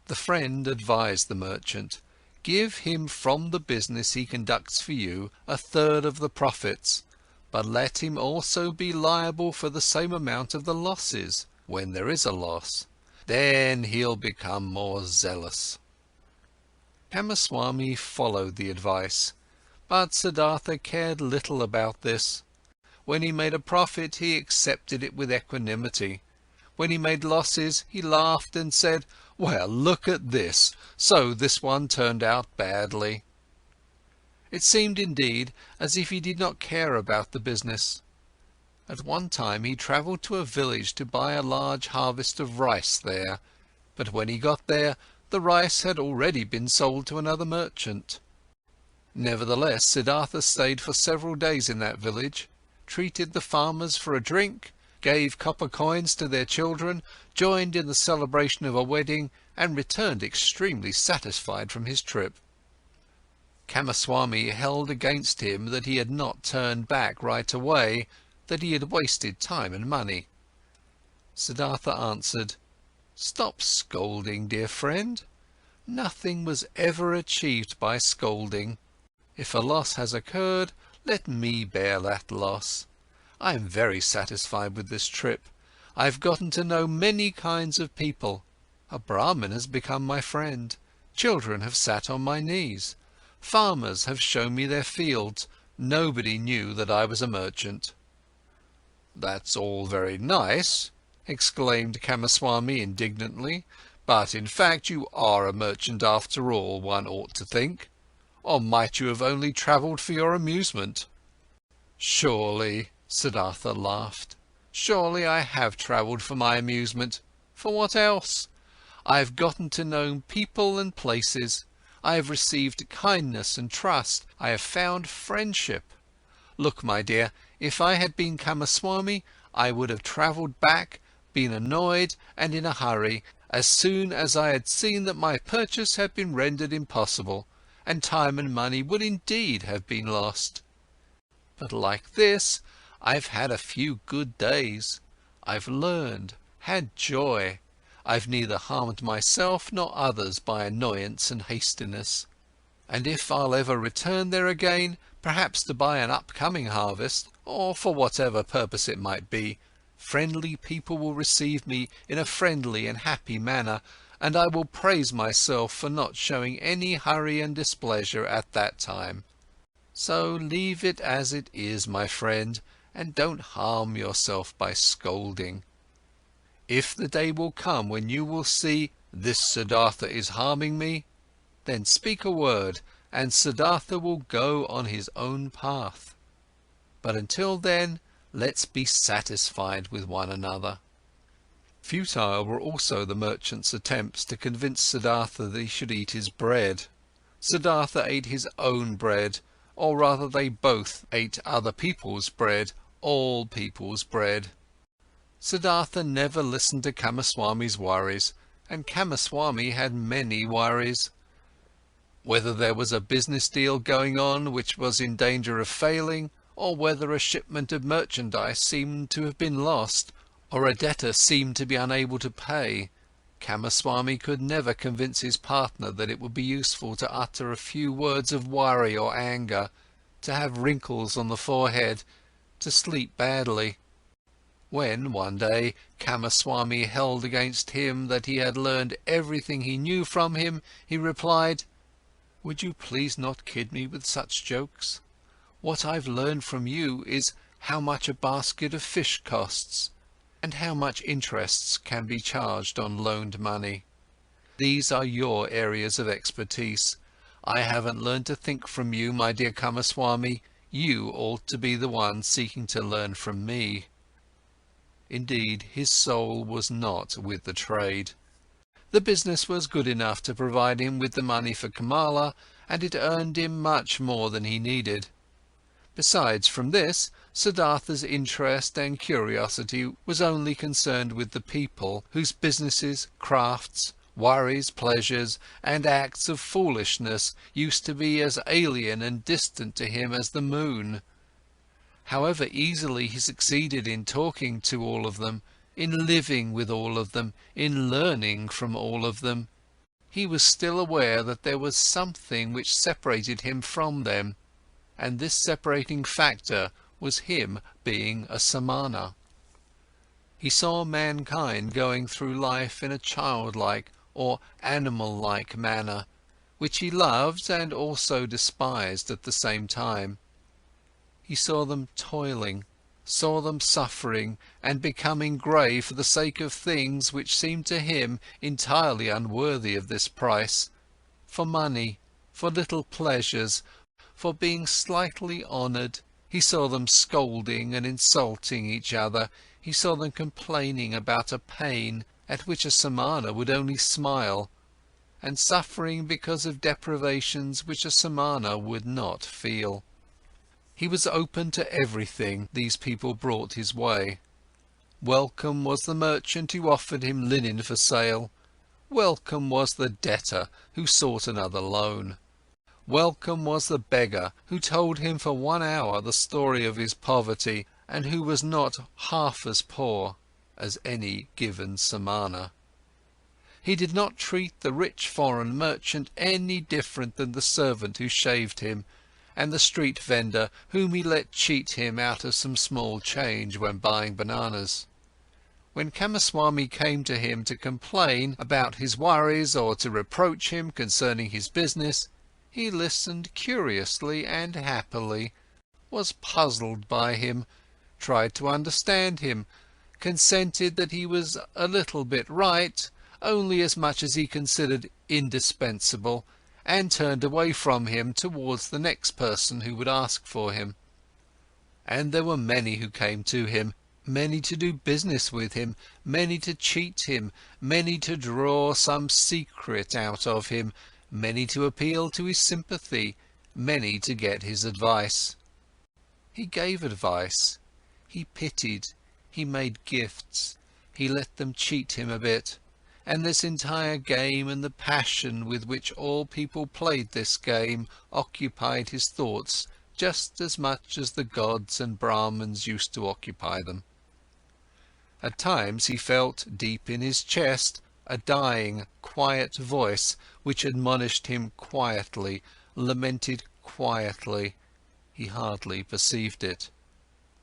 The friend advised the merchant, give him from the business he conducts for you 1/3 of the profits, but let him also be liable for the same amount of the losses, when there is a loss. Then he'll become more zealous. Kamaswami followed the advice, but Siddhartha cared little about this. When he made a profit, he accepted it with equanimity. When he made losses, he laughed and said, "Well, look at this, so this one turned out badly." It seemed indeed as if he did not care about the business. At one time he travelled to a village to buy a large harvest of rice there, but when he got there, the rice had already been sold to another merchant. Nevertheless, Siddhartha stayed for several days in that village, treated the farmers for a drink, gave copper coins to their children, joined in the celebration of a wedding, and returned extremely satisfied from his trip. Kamaswami held against him that he had not turned back right away, that he had wasted time and money. Siddhartha answered, "Stop scolding, dear friend. Nothing was ever achieved by scolding. If a loss has occurred, let me bear that loss. I am very satisfied with this trip. I have gotten to know many kinds of people. A Brahmin has become my friend. Children have sat on my knees. Farmers have shown me their fields. Nobody knew that I was a merchant." "That's all very nice," exclaimed Kamaswami indignantly, "but in fact you are a merchant after all, one ought to think. Or might you have only travelled for your amusement?" "Surely," Siddhartha laughed, "surely I have travelled for my amusement. For what else? I have gotten to know people and places. I have received kindness and trust. I have found friendship. Look, my dear, if I had been Kamaswami, I would have travelled back, been annoyed and in a hurry, as soon as I had seen that my purchase had been rendered impossible, and time and money would indeed have been lost. But like this, I've had a few good days. I've learned, had joy. I've neither harmed myself nor others by annoyance and hastiness. And if I'll ever return there again, perhaps to buy an upcoming harvest, or for whatever purpose it might be, friendly people will receive me in a friendly and happy manner, and I will praise myself for not showing any hurry and displeasure at that time. So leave it as it is, my friend, and don't harm yourself by scolding. If the day will come when you will see, this Siddhartha is harming me, then speak a word, and Siddhartha will go on his own path. But until then, let's be satisfied with one another." Futile were also the merchant's attempts to convince Siddhartha that he should eat his bread. Siddhartha ate his own bread, or rather they both ate other people's bread, all people's bread. Siddhartha never listened to Kamaswami's worries, and Kamaswami had many worries. Whether there was a business deal going on which was in danger of failing, or whether a shipment of merchandise seemed to have been lost, or a debtor seemed to be unable to pay, Kamaswami could never convince his partner that it would be useful to utter a few words of worry or anger, to have wrinkles on the forehead, to sleep badly. When, one day, Kamaswami held against him that he had learned everything he knew from him, he replied, "Would you please not kid me with such jokes? What I've learned from you is how much a basket of fish costs, and how much interests can be charged on loaned money. These are your areas of expertise. I haven't learned to think from you, my dear Kamaswami. You ought to be the one seeking to learn from me." Indeed, his soul was not with the trade. The business was good enough to provide him with the money for Kamala, and it earned him much more than he needed. Besides from this, Siddhartha's interest and curiosity was only concerned with the people, whose businesses, crafts, worries, pleasures, and acts of foolishness used to be as alien and distant to him as the moon. However easily he succeeded in talking to all of them, in living with all of them, in learning from all of them, he was still aware that there was something which separated him from them, and this separating factor was him being a samana. He saw mankind going through life in a childlike or animal-like manner, which he loved and also despised at the same time. He saw them toiling, saw them suffering and becoming grey for the sake of things which seemed to him entirely unworthy of this price, for money, for little pleasures, for being slightly honoured. He saw them scolding and insulting each other. He saw them complaining about a pain at which a samana would only smile, and suffering because of deprivations which a samana would not feel. He was open to everything these people brought his way. Welcome was the merchant who offered him linen for sale. Welcome was the debtor who sought another loan. Welcome was the beggar who told him for 1 hour the story of his poverty, and who was not half as poor as any given samana. He did not treat the rich foreign merchant any different than the servant who shaved him, and the street vendor whom he let cheat him out of some small change when buying bananas. When Kamaswami came to him to complain about his worries or to reproach him concerning his business, he listened curiously and happily, was puzzled by him, tried to understand him, consented that he was a little bit right, only as much as he considered indispensable, and turned away from him towards the next person who would ask for him. And there were many who came to him, many to do business with him, many to cheat him, many to draw some secret out of him, many to appeal to his sympathy, many to get his advice. He gave advice, he pitied, he made gifts, he let them cheat him a bit. And this entire game and the passion with which all people played this game occupied his thoughts just as much as the gods and Brahmins used to occupy them. At times he felt deep in his chest a dying, quiet voice which admonished him quietly, lamented quietly. He hardly perceived it.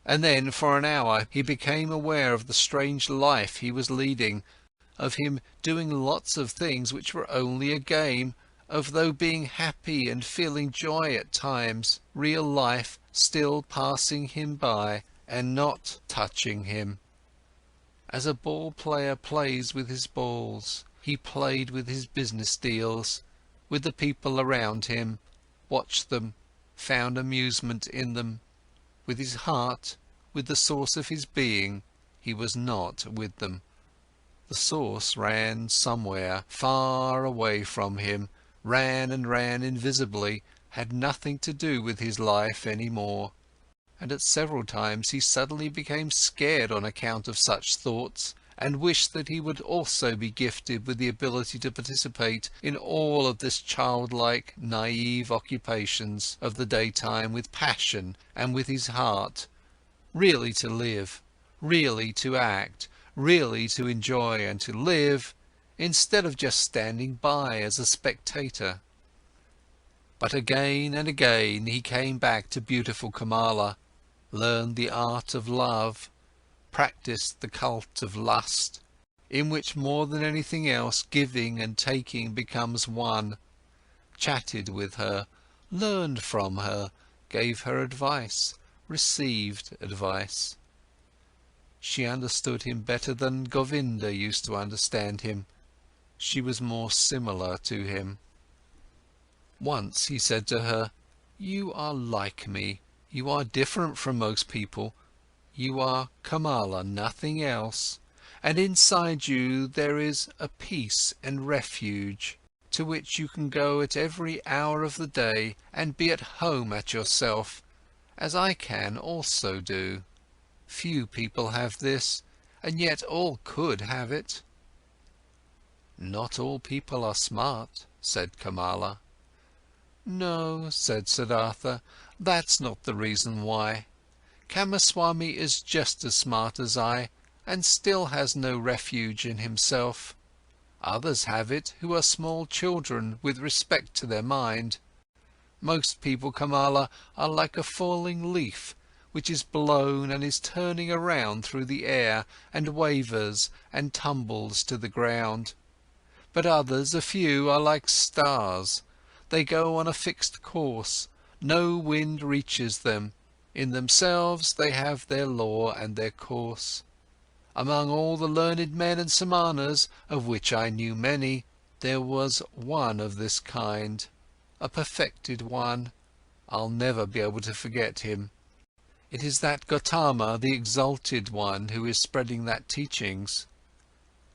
And then for an hour he became aware of the strange life he was leading, of him doing lots of things which were only a game, of though being happy and feeling joy at times, real life still passing him by and not touching him. As a ball player plays with his balls, he played with his business deals, with the people around him, watched them, found amusement in them. With his heart, with the source of his being, he was not with them. The source ran somewhere, far away from him, ran and ran invisibly, had nothing to do with his life any more. And at several times he suddenly became scared on account of such thoughts, and wished that he would also be gifted with the ability to participate in all of this childlike, naive occupations of the daytime with passion and with his heart, really to live, really to act, really to enjoy and to live, instead of just standing by as a spectator. But again and again he came back to beautiful Kamala, learned the art of love, practiced the cult of lust, in which more than anything else giving and taking becomes one, chatted with her, learned from her, gave her advice, received advice. She understood him better than Govinda used to understand him. She was more similar to him. Once he said to her, "You are like me, you are different from most people, you are Kamala, nothing else, and inside you there is a peace and refuge, to which you can go at every hour of the day and be at home at yourself, as I can also do. Few people have this, and yet all could have it." "Not all people are smart," said Kamala. "No," said Siddhartha, "that's not the reason why. Kamaswami is just as smart as I, and still has no refuge in himself. Others have it who are small children with respect to their mind. Most people, Kamala, are like a falling leaf, which is blown and is turning around through the air and wavers and tumbles to the ground. But others, a few, are like stars. They go on a fixed course, no wind reaches them. In themselves they have their law and their course. Among all the learned men and samanas, of which I knew many, there was one of this kind, a perfected one. I'll never be able to forget him. It is that Gotama, the exalted one, who is spreading that teachings.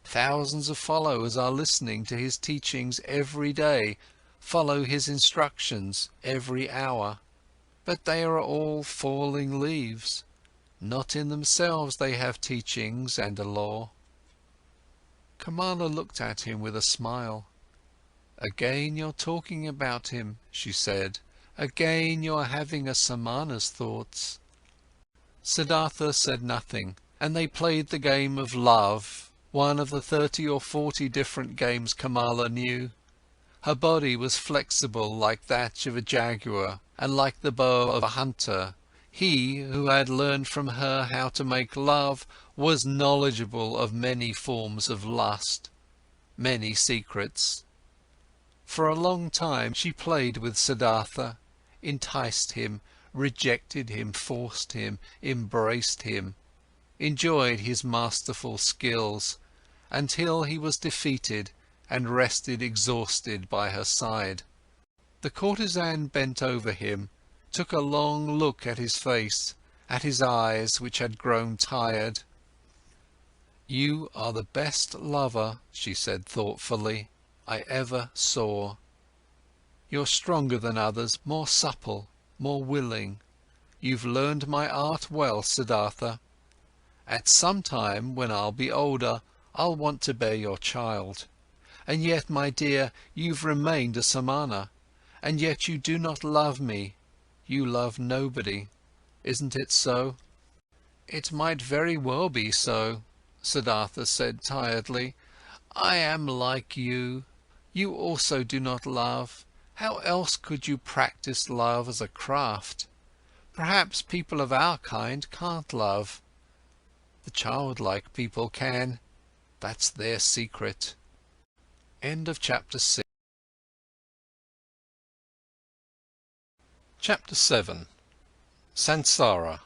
Thousands of followers are listening to his teachings every day, follow his instructions every hour. But they are all falling leaves. Not in themselves they have teachings and a law." Kamala looked at him with a smile. "Again you're talking about him," she said. "Again you're having a samana's thoughts." Siddhartha said nothing, and they played the game of love, one of the 30 or 40 different games Kamala knew. Her body was flexible like that of a jaguar, and like the bow of a hunter. He, who had learned from her how to make love, was knowledgeable of many forms of lust, many secrets. For a long time she played with Siddhartha, enticed him, rejected him, forced him, embraced him, enjoyed his masterful skills, until he was defeated and rested exhausted by her side. The courtesan bent over him, took a long look at his face, at his eyes which had grown tired. "You are the best lover," she said thoughtfully, "I ever saw. You're stronger than others, more supple, more willing. You've learned my art well, Siddhartha. At some time, when I'll be older, I'll want to bear your child. And yet, my dear, you've remained a samana, and yet you do not love me. You love nobody. Isn't it so?" "It might very well be so," Siddhartha said tiredly. "I am like you. You also do not love. How else could you practice love as a craft? Perhaps people of our kind can't love. The childlike people can. That's their secret." End of chapter 6. Chapter 7. Sansara.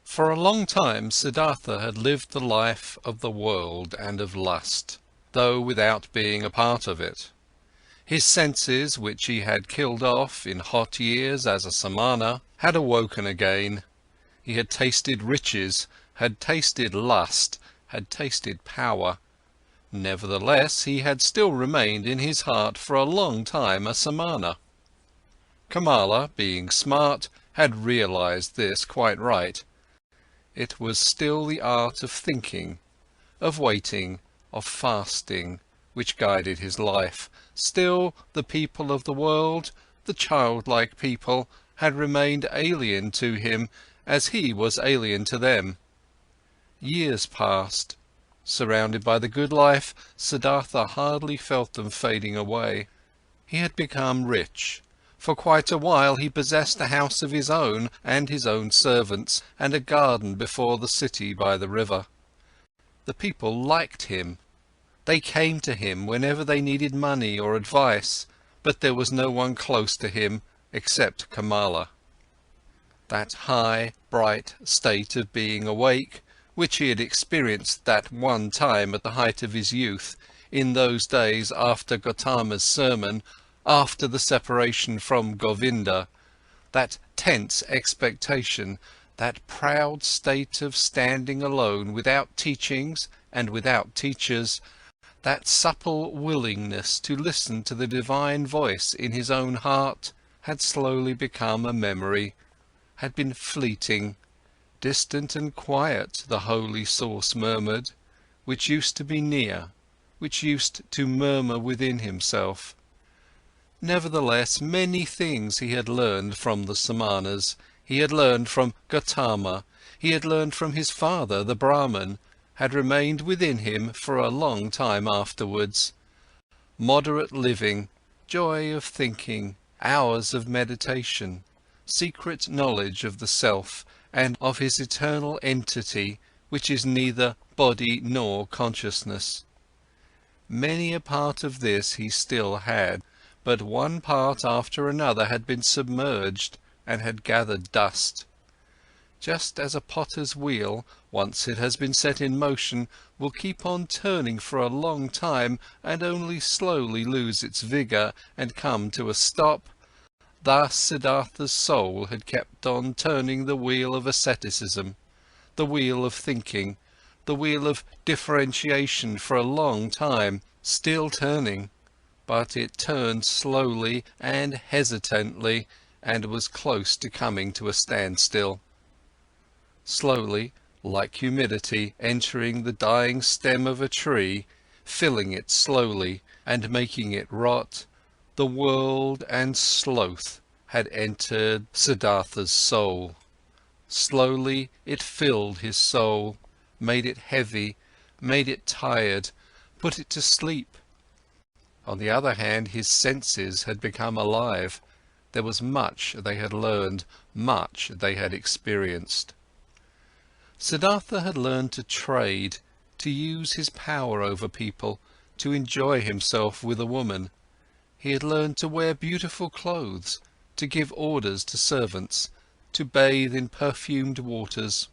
For a long time Siddhartha had lived the life of the world and of lust, though without being a part of it. His senses, which he had killed off in hot years as a samana, had awoken again. He had tasted riches, had tasted lust, had tasted power. Nevertheless, he had still remained in his heart for a long time a samana. Kamala, being smart, had realized this quite right. It was still the art of thinking, of waiting, of fasting, which guided his life. Still, the people of the world, the childlike people, had remained alien to him, as he was alien to them. Years passed. Surrounded by the good life, Siddhartha hardly felt them fading away. He had become rich. For quite a while he possessed a house of his own and his own servants, and a garden before the city by the river. The people liked him. They came to him whenever they needed money or advice, but there was no one close to him except Kamala. That high, bright state of being awake, which he had experienced that one time at the height of his youth, in those days after Gotama's sermon, after the separation from Govinda, that tense expectation, that proud state of standing alone without teachings and without teachers, that supple willingness to listen to the divine voice in his own heart, had slowly become a memory, had been fleeting. Distant and quiet, the holy source murmured, which used to be near, which used to murmur within himself. Nevertheless, many things he had learned from the Samanas, he had learned from Gotama, he had learned from his father, the Brahman, had remained within him for a long time afterwards. Moderate living, joy of thinking, hours of meditation, secret knowledge of the self and of his eternal entity, which is neither body nor consciousness. Many a part of this he still had, but one part after another had been submerged and had gathered dust. Just as a potter's wheel, once it has been set in motion, will keep on turning for a long time and only slowly lose its vigour and come to a stop, thus Siddhartha's soul had kept on turning the wheel of asceticism, the wheel of thinking, the wheel of differentiation for a long time, still turning, but it turned slowly and hesitantly and was close to coming to a standstill. Slowly, like humidity entering the dying stem of a tree, filling it slowly and making it rot, the world and sloth had entered Siddhartha's soul. Slowly it filled his soul, made it heavy, made it tired, put it to sleep. On the other hand, his senses had become alive. There was much they had learned, much they had experienced. Siddhartha had learned to trade, to use his power over people, to enjoy himself with a woman. He had learned to wear beautiful clothes, to give orders to servants, to bathe in perfumed waters.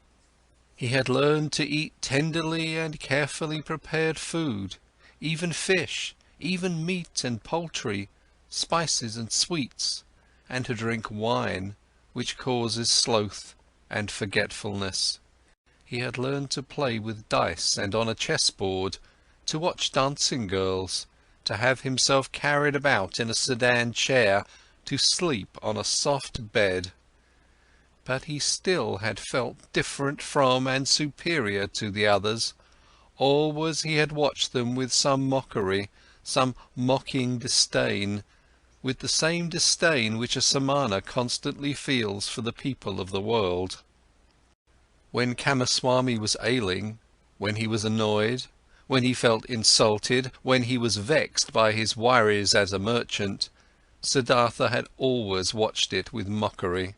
He had learned to eat tenderly and carefully prepared food, even fish, even meat and poultry, spices and sweets, and to drink wine, which causes sloth and forgetfulness. He had learned to play with dice and on a chessboard, to watch dancing girls, to have himself carried about in a sedan chair, to sleep on a soft bed. But he still had felt different from and superior to the others. Always he had watched them with some mockery, some mocking disdain, with the same disdain which a Samana constantly feels for the people of the world. When Kamaswami was ailing, when he was annoyed, when he felt insulted, when he was vexed by his worries as a merchant, Siddhartha had always watched it with mockery.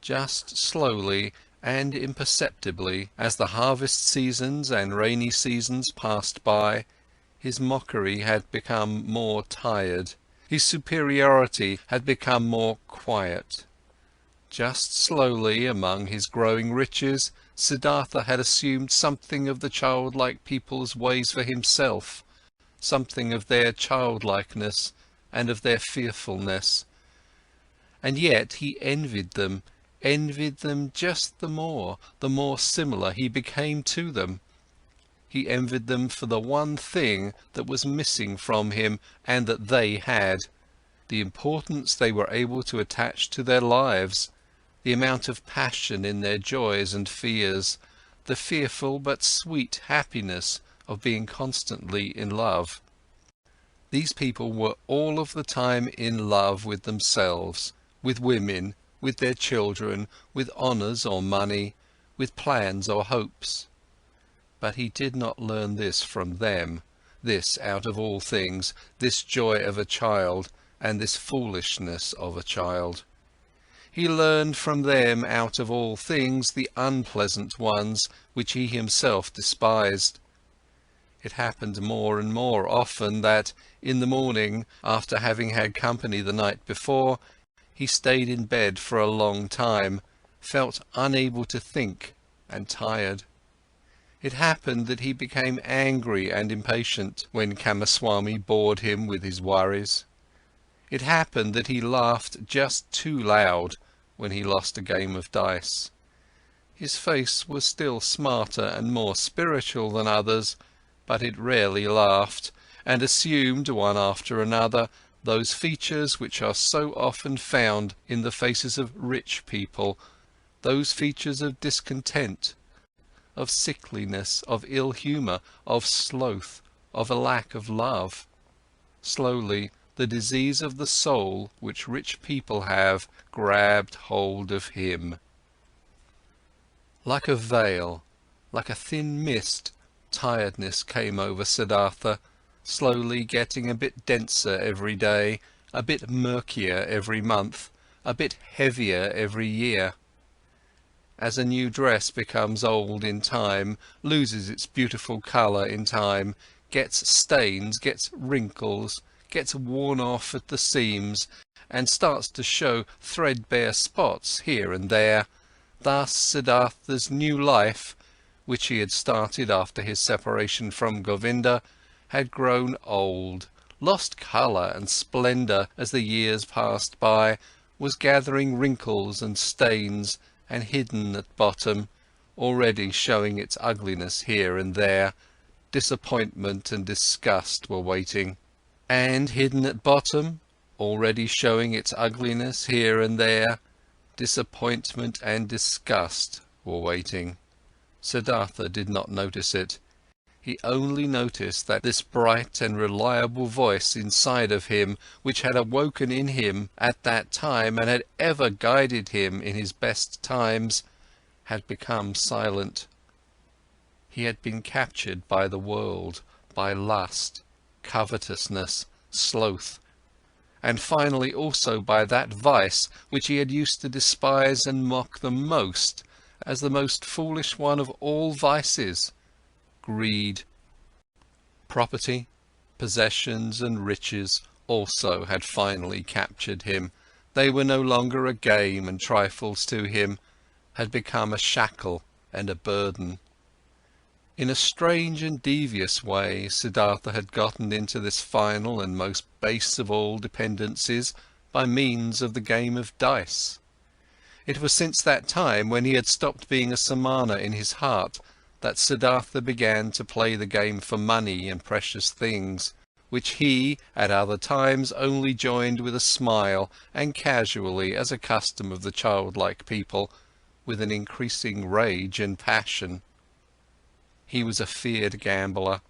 Just slowly and imperceptibly, as the harvest seasons and rainy seasons passed by, his mockery had become more tired, his superiority had become more quiet. Just slowly, among his growing riches, Siddhartha had assumed something of the childlike people's ways for himself, something of their childlikeness and of their fearfulness. And yet he envied them just the more similar he became to them. He envied them for the one thing that was missing from him and that they had, the importance they were able to attach to their lives, the amount of passion in their joys and fears, the fearful but sweet happiness of being constantly in love. These people were all of the time in love with themselves, with women, with their children, with honours or money, with plans or hopes. But he did not learn this from them, this out of all things, this joy of a child and this foolishness of a child. He learned from them out of all things the unpleasant ones which he himself despised. It happened more and more often that, in the morning, after having had company the night before, he stayed in bed for a long time, felt unable to think and tired. It happened that he became angry and impatient when Kamaswami bored him with his worries. It happened that he laughed just too loud when he lost a game of dice. His face was still smarter and more spiritual than others, but it rarely laughed, and assumed, one after another, those features which are so often found in the faces of rich people, those features of discontent, of sickliness, of ill humour, of sloth, of a lack of love. Slowly, the disease of the soul which rich people have grabbed hold of him. Like a veil, like a thin mist, tiredness came over Siddhartha, slowly getting a bit denser every day, a bit murkier every month, a bit heavier every year. As a new dress becomes old in time, loses its beautiful colour in time, gets stains, gets wrinkles, gets worn off at the seams, and starts to show threadbare spots here and there, thus Siddhartha's new life, which he had started after his separation from Govinda, had grown old, lost colour and splendour as the years passed by, was gathering wrinkles and stains, and hidden at bottom, already showing its ugliness here and there. Disappointment and disgust were waiting. And hidden at bottom, already showing its ugliness here and there, disappointment and disgust were waiting. Siddhartha did not notice it. He only noticed that this bright and reliable voice inside of him, which had awoken in him at that time and had ever guided him in his best times, had become silent. He had been captured by the world, by lust, covetousness, sloth, and finally also by that vice which he had used to despise and mock the most as the most foolish one of all vices: greed. Property, possessions and riches also had finally captured him. They were no longer a game and trifles to him, had become a shackle and a burden. In a strange and devious way, Siddhartha had gotten into this final and most base of all dependencies by means of the game of dice. It was since that time, when he had stopped being a samana in his heart, that Siddhartha began to play the game for money and precious things, which he, at other times, only joined with a smile and casually as a custom of the childlike people, with an increasing rage and passion. He was a feared gambler.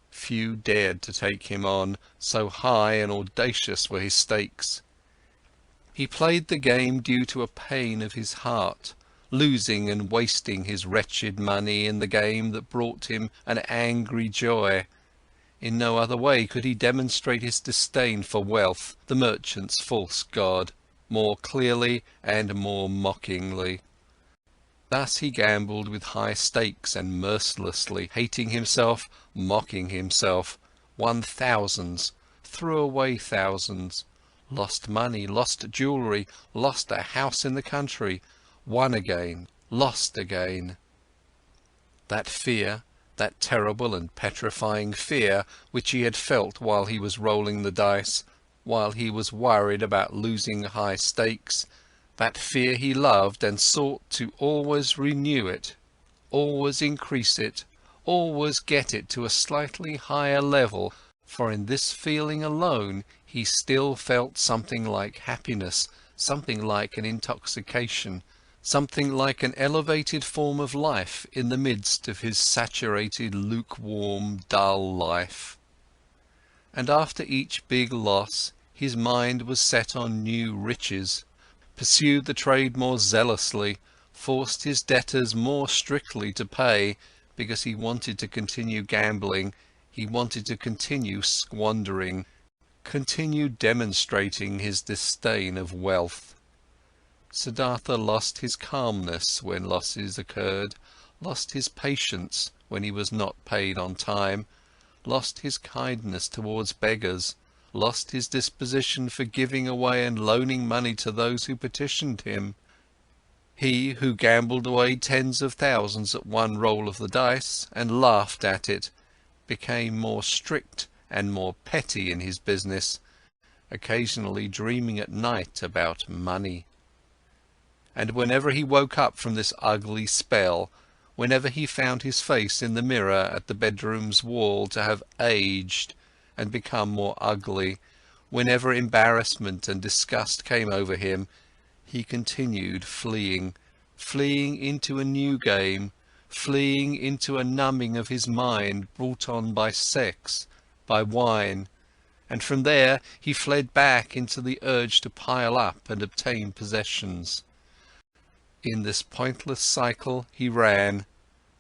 Few dared to take him on, so high and audacious were his stakes. He played the game due to a pain of his heart, losing and wasting his wretched money in the game that brought him an angry joy. In no other way could he demonstrate his disdain for wealth, the merchant's false god, more clearly and more mockingly. Thus he gambled with high stakes and mercilessly, hating himself, mocking himself, won thousands, threw away thousands, lost money, lost jewellery, lost a house in the country, won again, lost again. That fear, that terrible and petrifying fear which he had felt while he was rolling the dice, while he was worried about losing high stakes, that fear he loved and sought to always renew it, always increase it, always get it to a slightly higher level, for in this feeling alone he still felt something like happiness, something like an intoxication, something like an elevated form of life in the midst of his saturated, lukewarm, dull life. And after each big loss, his mind was set on new riches, pursued the trade more zealously, forced his debtors more strictly to pay, because he wanted to continue gambling, he wanted to continue squandering, continue demonstrating his disdain of wealth. Siddhartha lost his calmness when losses occurred, lost his patience when he was not paid on time, lost his kindness towards beggars, lost his disposition for giving away and loaning money to those who petitioned him. He, who gambled away tens of thousands at one roll of the dice, and laughed at it, became more strict and more petty in his business, occasionally dreaming at night about money. And whenever he woke up from this ugly spell, whenever he found his face in the mirror at the bedroom's wall to have aged and become more ugly, whenever embarrassment and disgust came over him, he continued fleeing, fleeing into a new game, fleeing into a numbing of his mind brought on by sex, by wine, and from there he fled back into the urge to pile up and obtain possessions. In this pointless cycle he ran,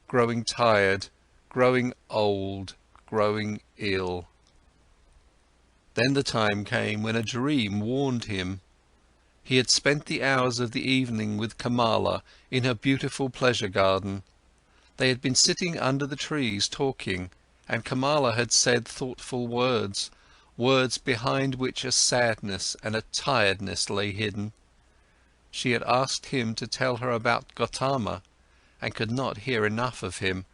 growing tired, growing old, growing ill. Then the time came when a dream warned him. He had spent the hours of the evening with Kamala in her beautiful pleasure garden. They had been sitting under the trees talking, and Kamala had said thoughtful words, words behind which a sadness and a tiredness lay hidden. She had asked him to tell her about Gotama, and could not hear enough of him.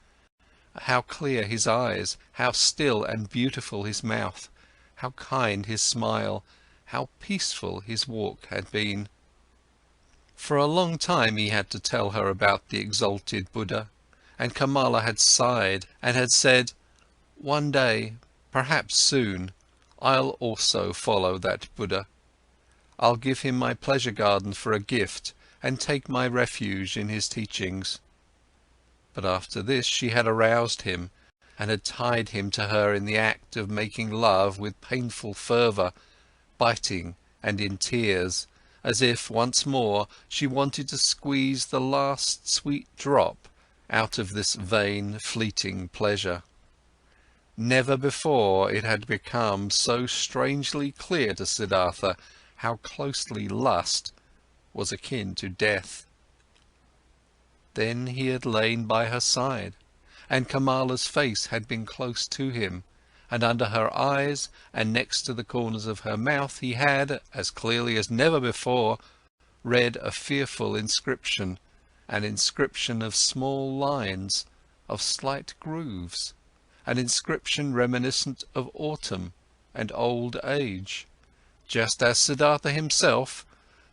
How clear his eyes, how still and beautiful his mouth, how kind his smile, how peaceful his walk had been. For a long time he had to tell her about the exalted Buddha, and Kamala had sighed and had said, "One day, perhaps soon, I'll also follow that Buddha. I'll give him my pleasure garden for a gift and take my refuge in his teachings." But after this she had aroused him and had tied him to her in the act of making love with painful fervour, biting and in tears, as if once more she wanted to squeeze the last sweet drop out of this vain, fleeting pleasure. Never before it had become so strangely clear to Siddhartha how closely lust was akin to death. Then he had lain by her side, and Kamala's face had been close to him, and under her eyes and next to the corners of her mouth he had, as clearly as never before, read a fearful inscription, an inscription of small lines, of slight grooves, an inscription reminiscent of autumn and old age, just as Siddhartha himself,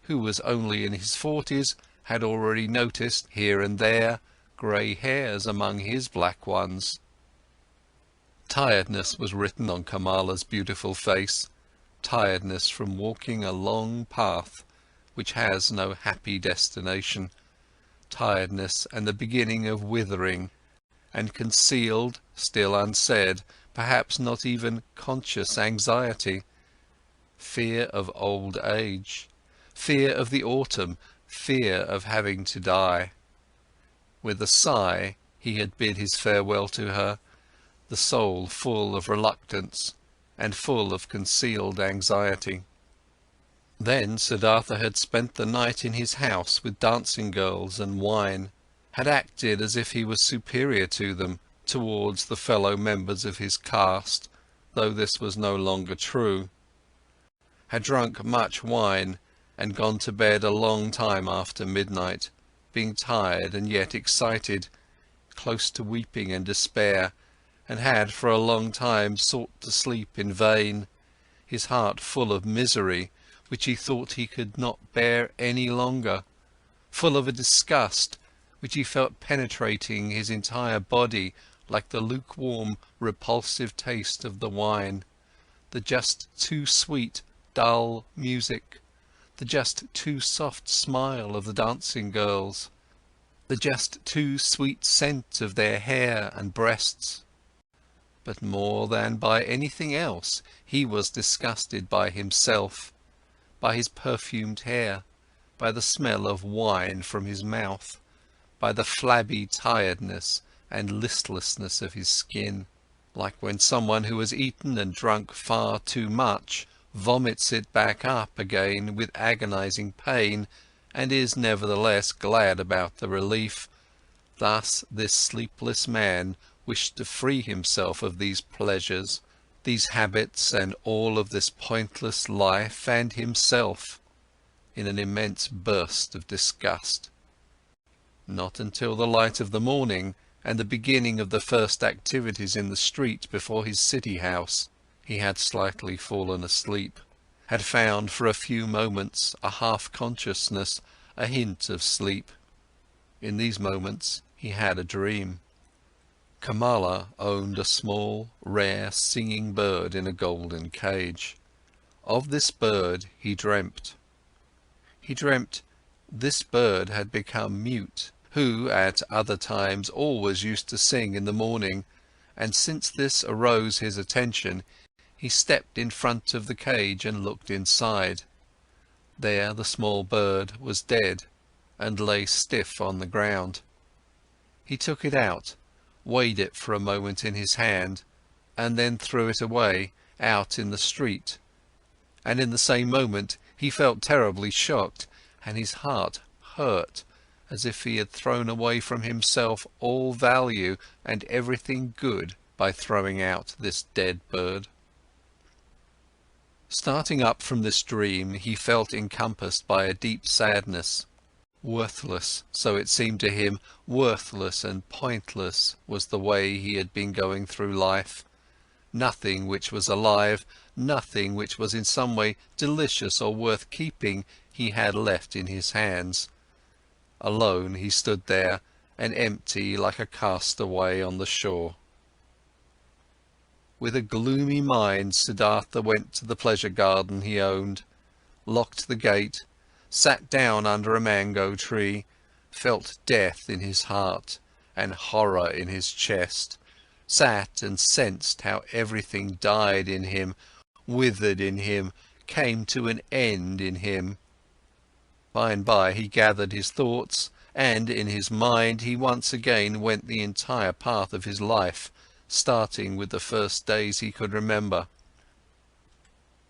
who was only in his 40s, had already noticed here and there grey hairs among his black ones. Tiredness was written on Kamala's beautiful face, tiredness from walking a long path which has no happy destination, tiredness and the beginning of withering, and concealed, still unsaid, perhaps not even conscious anxiety, fear of old age, fear of the autumn, fear of having to die. With a sigh he had bid his farewell to her, the soul full of reluctance and full of concealed anxiety. Then Siddhartha had spent the night in his house with dancing girls and wine, had acted as if he was superior to them, towards the fellow members of his caste, though this was no longer true, had drunk much wine and gone to bed a long time after midnight, being tired and yet excited, close to weeping and despair, and had for a long time sought to sleep in vain, his heart full of misery which he thought he could not bear any longer, full of a disgust which he felt penetrating his entire body like the lukewarm, repulsive taste of the wine, the just too sweet, dull music, the just too soft smile of the dancing girls, the just too sweet scent of their hair and breasts. But more than by anything else, he was disgusted by himself, by his perfumed hair, by the smell of wine from his mouth, by the flabby tiredness and listlessness of his skin, like when someone who has eaten and drunk far too much vomits it back up again with agonizing pain, and is nevertheless glad about the relief. Thus this sleepless man wished to free himself of these pleasures, these habits, and all of this pointless life and himself, in an immense burst of disgust. Not until the light of the morning and the beginning of the first activities in the street before his city house, he had slightly fallen asleep, had found for a few moments a half-consciousness, a hint of sleep. In these moments he had a dream. Kamala owned a small, rare, singing bird in a golden cage. Of this bird he dreamt. He dreamt this bird had become mute, who at other times always used to sing in the morning, and since this arose his attention, he stepped in front of the cage and looked inside. There the small bird was dead and lay stiff on the ground. He took it out, weighed it for a moment in his hand, and then threw it away, out in the street. And in the same moment he felt terribly shocked, and his heart hurt, as if he had thrown away from himself all value and everything good by throwing out this dead bird. Starting up from this dream, he felt encompassed by a deep sadness. Worthless, so it seemed to him, worthless and pointless was the way he had been going through life. Nothing which was alive, nothing which was in some way delicious or worth keeping, he had left in his hands. Alone he stood there, and empty like a castaway on the shore. With a gloomy mind, Siddhartha went to the pleasure garden he owned, locked the gate, sat down under a mango tree, felt death in his heart and horror in his chest, sat and sensed how everything died in him, withered in him, came to an end in him. By and by he gathered his thoughts, and in his mind he once again went the entire path of his life, starting with the first days he could remember.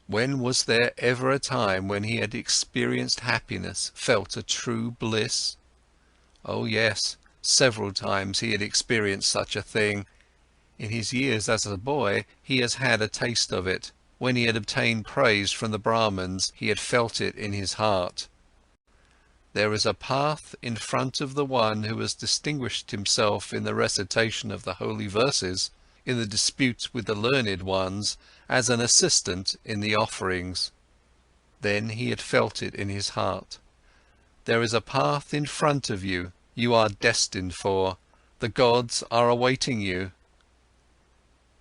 When was there ever a time when he had experienced happiness, felt a true bliss? Oh yes, several times he had experienced such a thing. In his years as a boy he has had a taste of it. When he had obtained praise from the Brahmins, he had felt it in his heart. There is a path in front of the one who has distinguished himself in the recitation of the holy verses, in the disputes with the learned ones, as an assistant in the offerings. Then he had felt it in his heart. There is a path in front of you, you are destined for, the gods are awaiting you.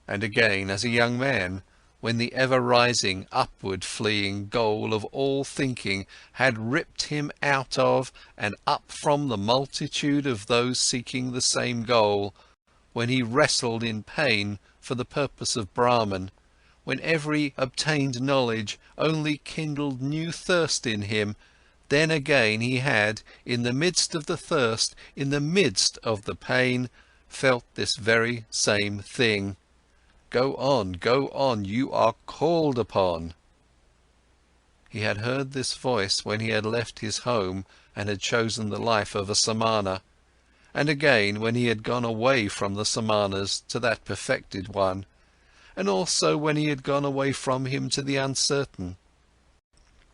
And again, as a young man, when the ever-rising, upward-fleeing goal of all thinking had ripped him out of and up from the multitude of those seeking the same goal, when he wrestled in pain for the purpose of Brahman, when every obtained knowledge only kindled new thirst in him, then again he had, in the midst of the thirst, in the midst of the pain, felt this very same thing. Go on, you are called upon. He had heard this voice when he had left his home and had chosen the life of a samana, and again when he had gone away from the samanas to that perfected one, and also when he had gone away from him to the uncertain.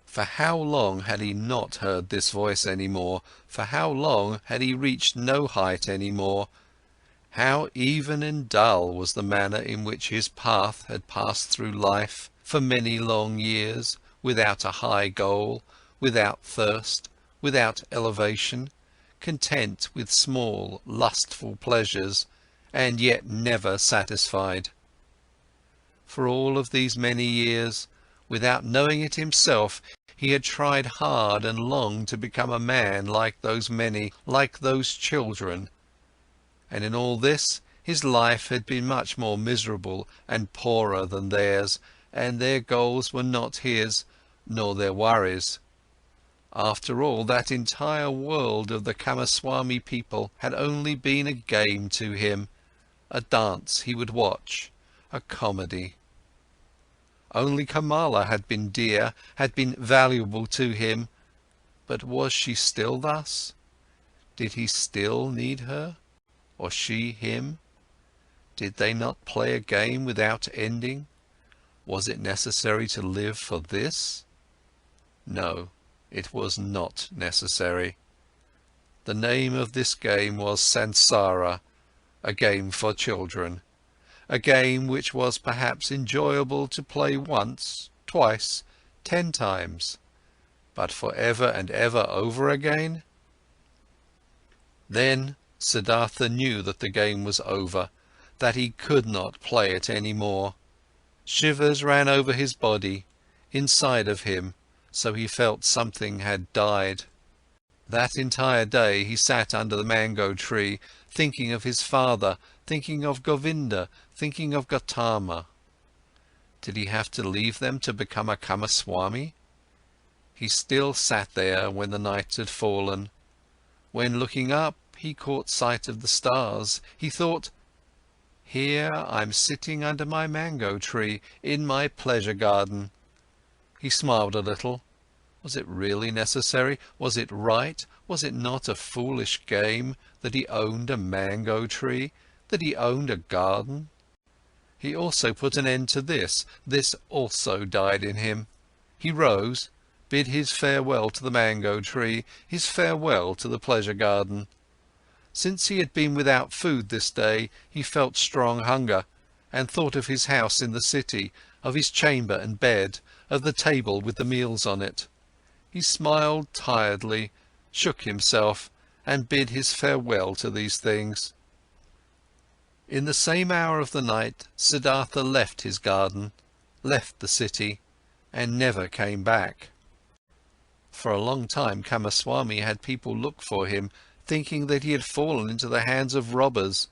For how long had he not heard this voice any more? For how long had he reached no height any more? How even and dull was the manner in which his path had passed through life for many long years, without a high goal, without thirst, without elevation, content with small, lustful pleasures, and yet never satisfied. For all of these many years, without knowing it himself, he had tried hard and long to become a man like those many, like those children. And in all this, his life had been much more miserable and poorer than theirs, and their goals were not his, nor their worries. After all, that entire world of the Kamaswami people had only been a game to him, a dance he would watch, a comedy. Only Kamala had been dear, had been valuable to him, but was she still thus? Did he still need her? Or she him? Did they not play a game without ending? Was it necessary to live for this? No, it was not necessary. The name of this game was Sansara, a game for children, a game which was perhaps enjoyable to play once, twice, 10 times, but for ever and ever over again? Then Siddhartha knew that the game was over, that he could not play it any more. Shivers ran over his body, inside of him, so he felt something had died. That entire day he sat under the mango tree, thinking of his father, thinking of Govinda, thinking of Gotama. Did he have to leave them to become a Kamaswami? He still sat there when the night had fallen. When looking up, he caught sight of the stars. He thought, "Here I'm sitting under my mango tree, in my pleasure garden." He smiled a little. Was it really necessary? Was it right? Was it not a foolish game that he owned a mango tree, that he owned a garden? He also put an end to this. This also died in him. He rose, bid his farewell to the mango tree, his farewell to the pleasure garden. Since he had been without food this day, he felt strong hunger, and thought of his house in the city, of his chamber and bed, of the table with the meals on it. He smiled tiredly, shook himself, and bid his farewell to these things. In the same hour of the night, Siddhartha left his garden, left the city, and never came back. For a long time Kamaswami had people look for him, thinking that he had fallen into the hands of robbers.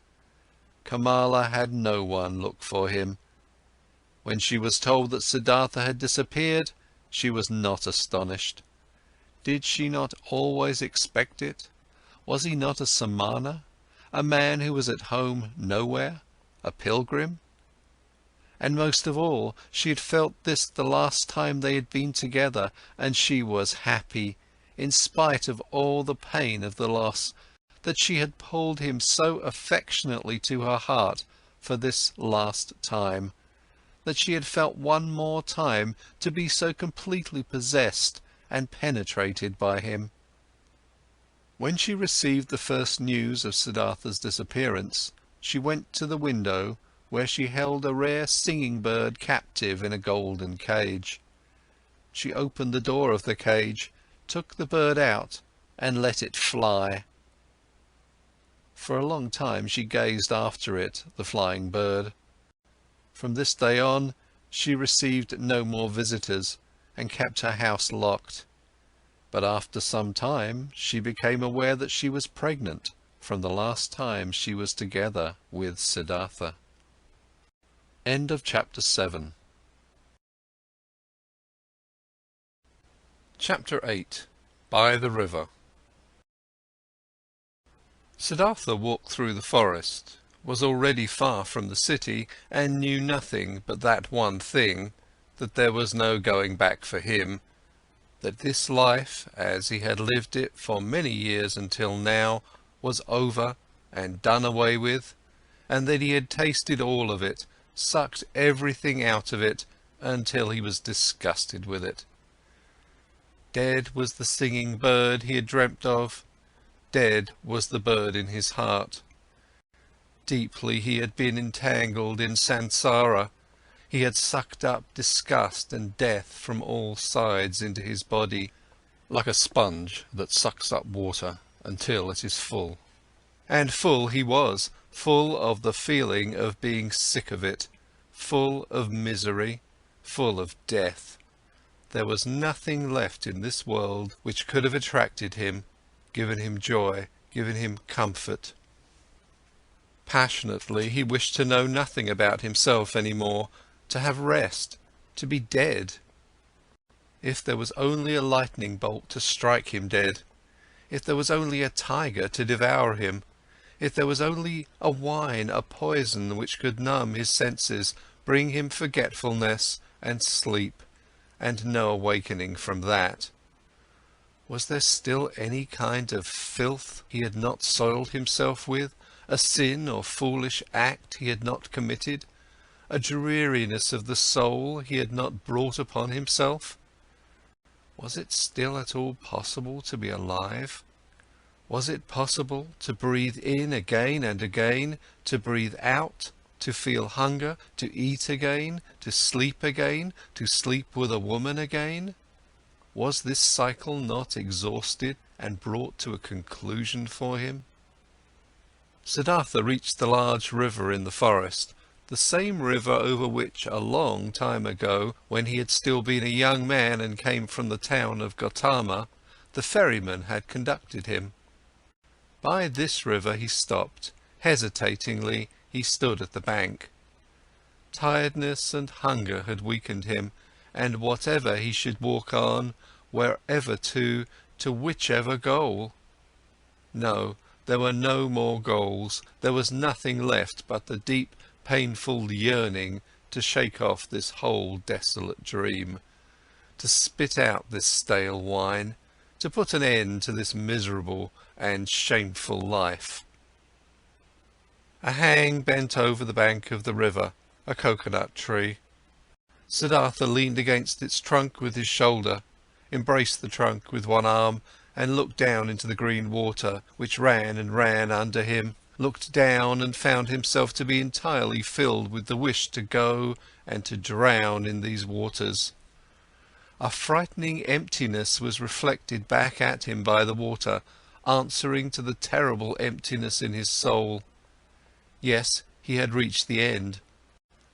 Kamala had no one look for him. When she was told that Siddhartha had disappeared, she was not astonished. Did she not always expect it? Was he not a samana, a man who was at home nowhere, a pilgrim? And most of all, she had felt this the last time they had been together, and she was happy, in spite of all the pain of the loss, that she had pulled him so affectionately to her heart for this last time, that she had felt one more time to be so completely possessed and penetrated by him. When she received the first news of Siddhartha's disappearance, she went to the window where she held a rare singing bird captive in a golden cage. She opened the door of the cage, took the bird out and let it fly. For a long time she gazed after it, the flying bird. From this day on, she received no more visitors and kept her house locked. But after some time, she became aware that she was pregnant from the last time she was together with Siddhartha. End of chapter 7. Chapter 8. By the River. Siddhartha walked through the forest, was already far from the city, and knew nothing but that one thing, that there was no going back for him, that this life, as he had lived it for many years until now, was over and done away with, and that he had tasted all of it, sucked everything out of it, until he was disgusted with it. Dead was the singing bird he had dreamt of, dead was the bird in his heart. Deeply he had been entangled in samsara. He had sucked up disgust and death from all sides into his body, like a sponge that sucks up water until it is full. And full he was, full of the feeling of being sick of it, full of misery, full of death. There was nothing left in this world which could have attracted him, given him joy, given him comfort. Passionately he wished to know nothing about himself any more, to have rest, to be dead. If there was only a lightning bolt to strike him dead, if there was only a tiger to devour him, if there was only a wine, a poison which could numb his senses, bring him forgetfulness and sleep, and no awakening from that. Was there still any kind of filth he had not soiled himself with, a sin or foolish act he had not committed, a dreariness of the soul he had not brought upon himself? Was it still at all possible to be alive? Was it possible to breathe in again and again, to breathe out, to feel hunger, to eat again, to sleep again, to sleep with a woman again? Was this cycle not exhausted and brought to a conclusion for him? Siddhartha reached the large river in the forest, The same river over which a long time ago, when he had still been a young man and came from the town of Gotama, the ferryman had conducted him. By this river he stopped. Hesitatingly he stood at the bank. Tiredness and hunger had weakened him, and whatever he should walk on, wherever to whichever goal. No, there were no more goals, there was nothing left but the deep, painful yearning to shake off this whole desolate dream, to spit out this stale wine, to put an end to this miserable and shameful life. A hang bent over the bank of the river, a coconut tree. Siddhartha leaned against its trunk with his shoulder, embraced the trunk with one arm, and looked down into the green water, which ran and ran under him, looked down and found himself to be entirely filled with the wish to go and to drown in these waters. A frightening emptiness was reflected back at him by the water, answering to the terrible emptiness in his soul. Yes, he had reached the end.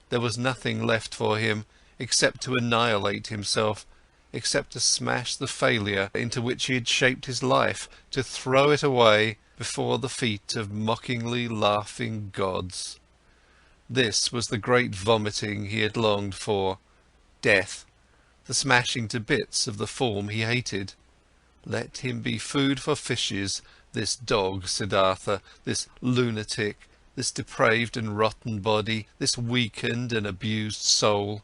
There was nothing left for him except to annihilate himself, except to smash the failure into which he had shaped his life, to throw it away before the feet of mockingly laughing gods. This was the great vomiting he had longed for, death, the smashing to bits of the form he hated. Let him be food for fishes, this dog Siddhartha, this lunatic, this depraved and rotten body, this weakened and abused soul.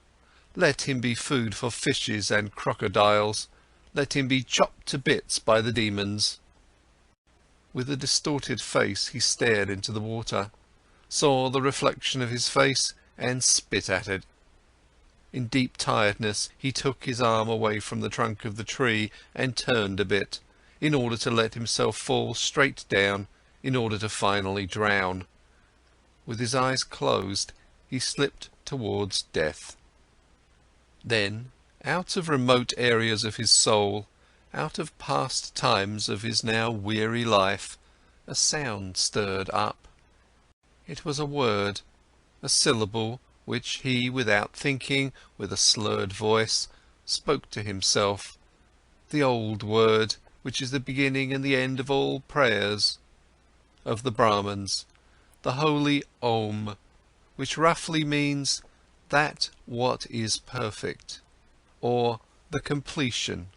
Let him be food for fishes and crocodiles. Let him be chopped to bits by the demons. With a distorted face he stared into the water, saw the reflection of his face and spit at it. In deep tiredness he took his arm away from the trunk of the tree and turned a bit, in order to let himself fall straight down, in order to finally drown. With his eyes closed, he slipped towards death. Then, out of remote areas of his soul, out of past times of his now weary life, a sound stirred up. It was a word, a syllable, which he, without thinking, with a slurred voice, spoke to himself. The old word, which is the beginning and the end of all prayers of the Brahmins, the holy Om, which roughly means that what is perfect, or the completion.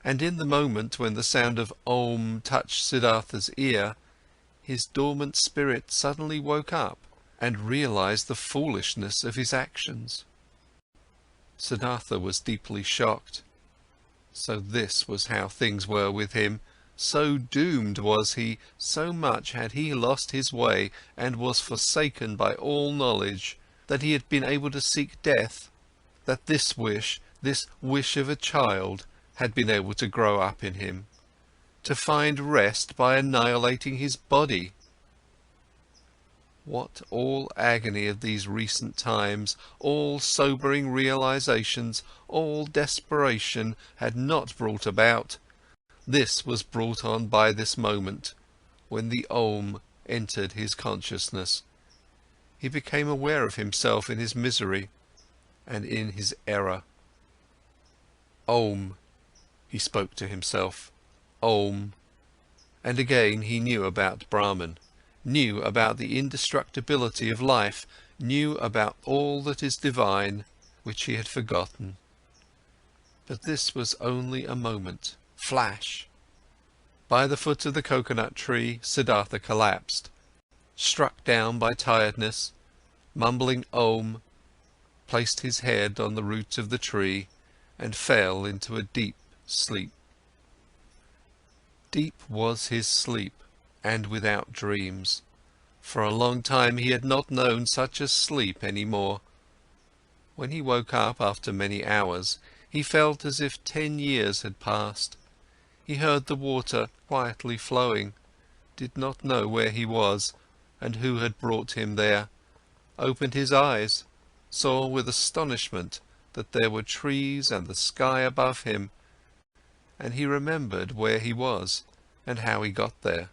And in the moment when the sound of Om touched Siddhartha's ear, his dormant spirit suddenly woke up and realized the foolishness of his actions. Siddhartha was deeply shocked. So this was how things were with him. So doomed was he, so much had he lost his way and was forsaken by all knowledge, that he had been able to seek death, that this wish of a child, had been able to grow up in him, to find rest by annihilating his body. What all agony of these recent times, all sobering realizations, all desperation had not brought about, this was brought on by this moment, when the Om entered his consciousness. He became aware of himself in his misery and in his error. Om, he spoke to himself, Om. And again he knew about Brahman, knew about the indestructibility of life, knew about all that is divine, which he had forgotten. But this was only a moment, flash. By the foot of the coconut tree, Siddhartha collapsed, struck down by tiredness, mumbling Om, placed his head on the root of the tree and fell into a deep sleep. Deep was his sleep, and without dreams. For a long time he had not known such a sleep any more. When he woke up after many hours, he felt as if 10 years had passed. He heard the water quietly flowing, did not know where he was and who had brought him there, opened his eyes, saw with astonishment that there were trees and the sky above him, and he remembered where he was and how he got there.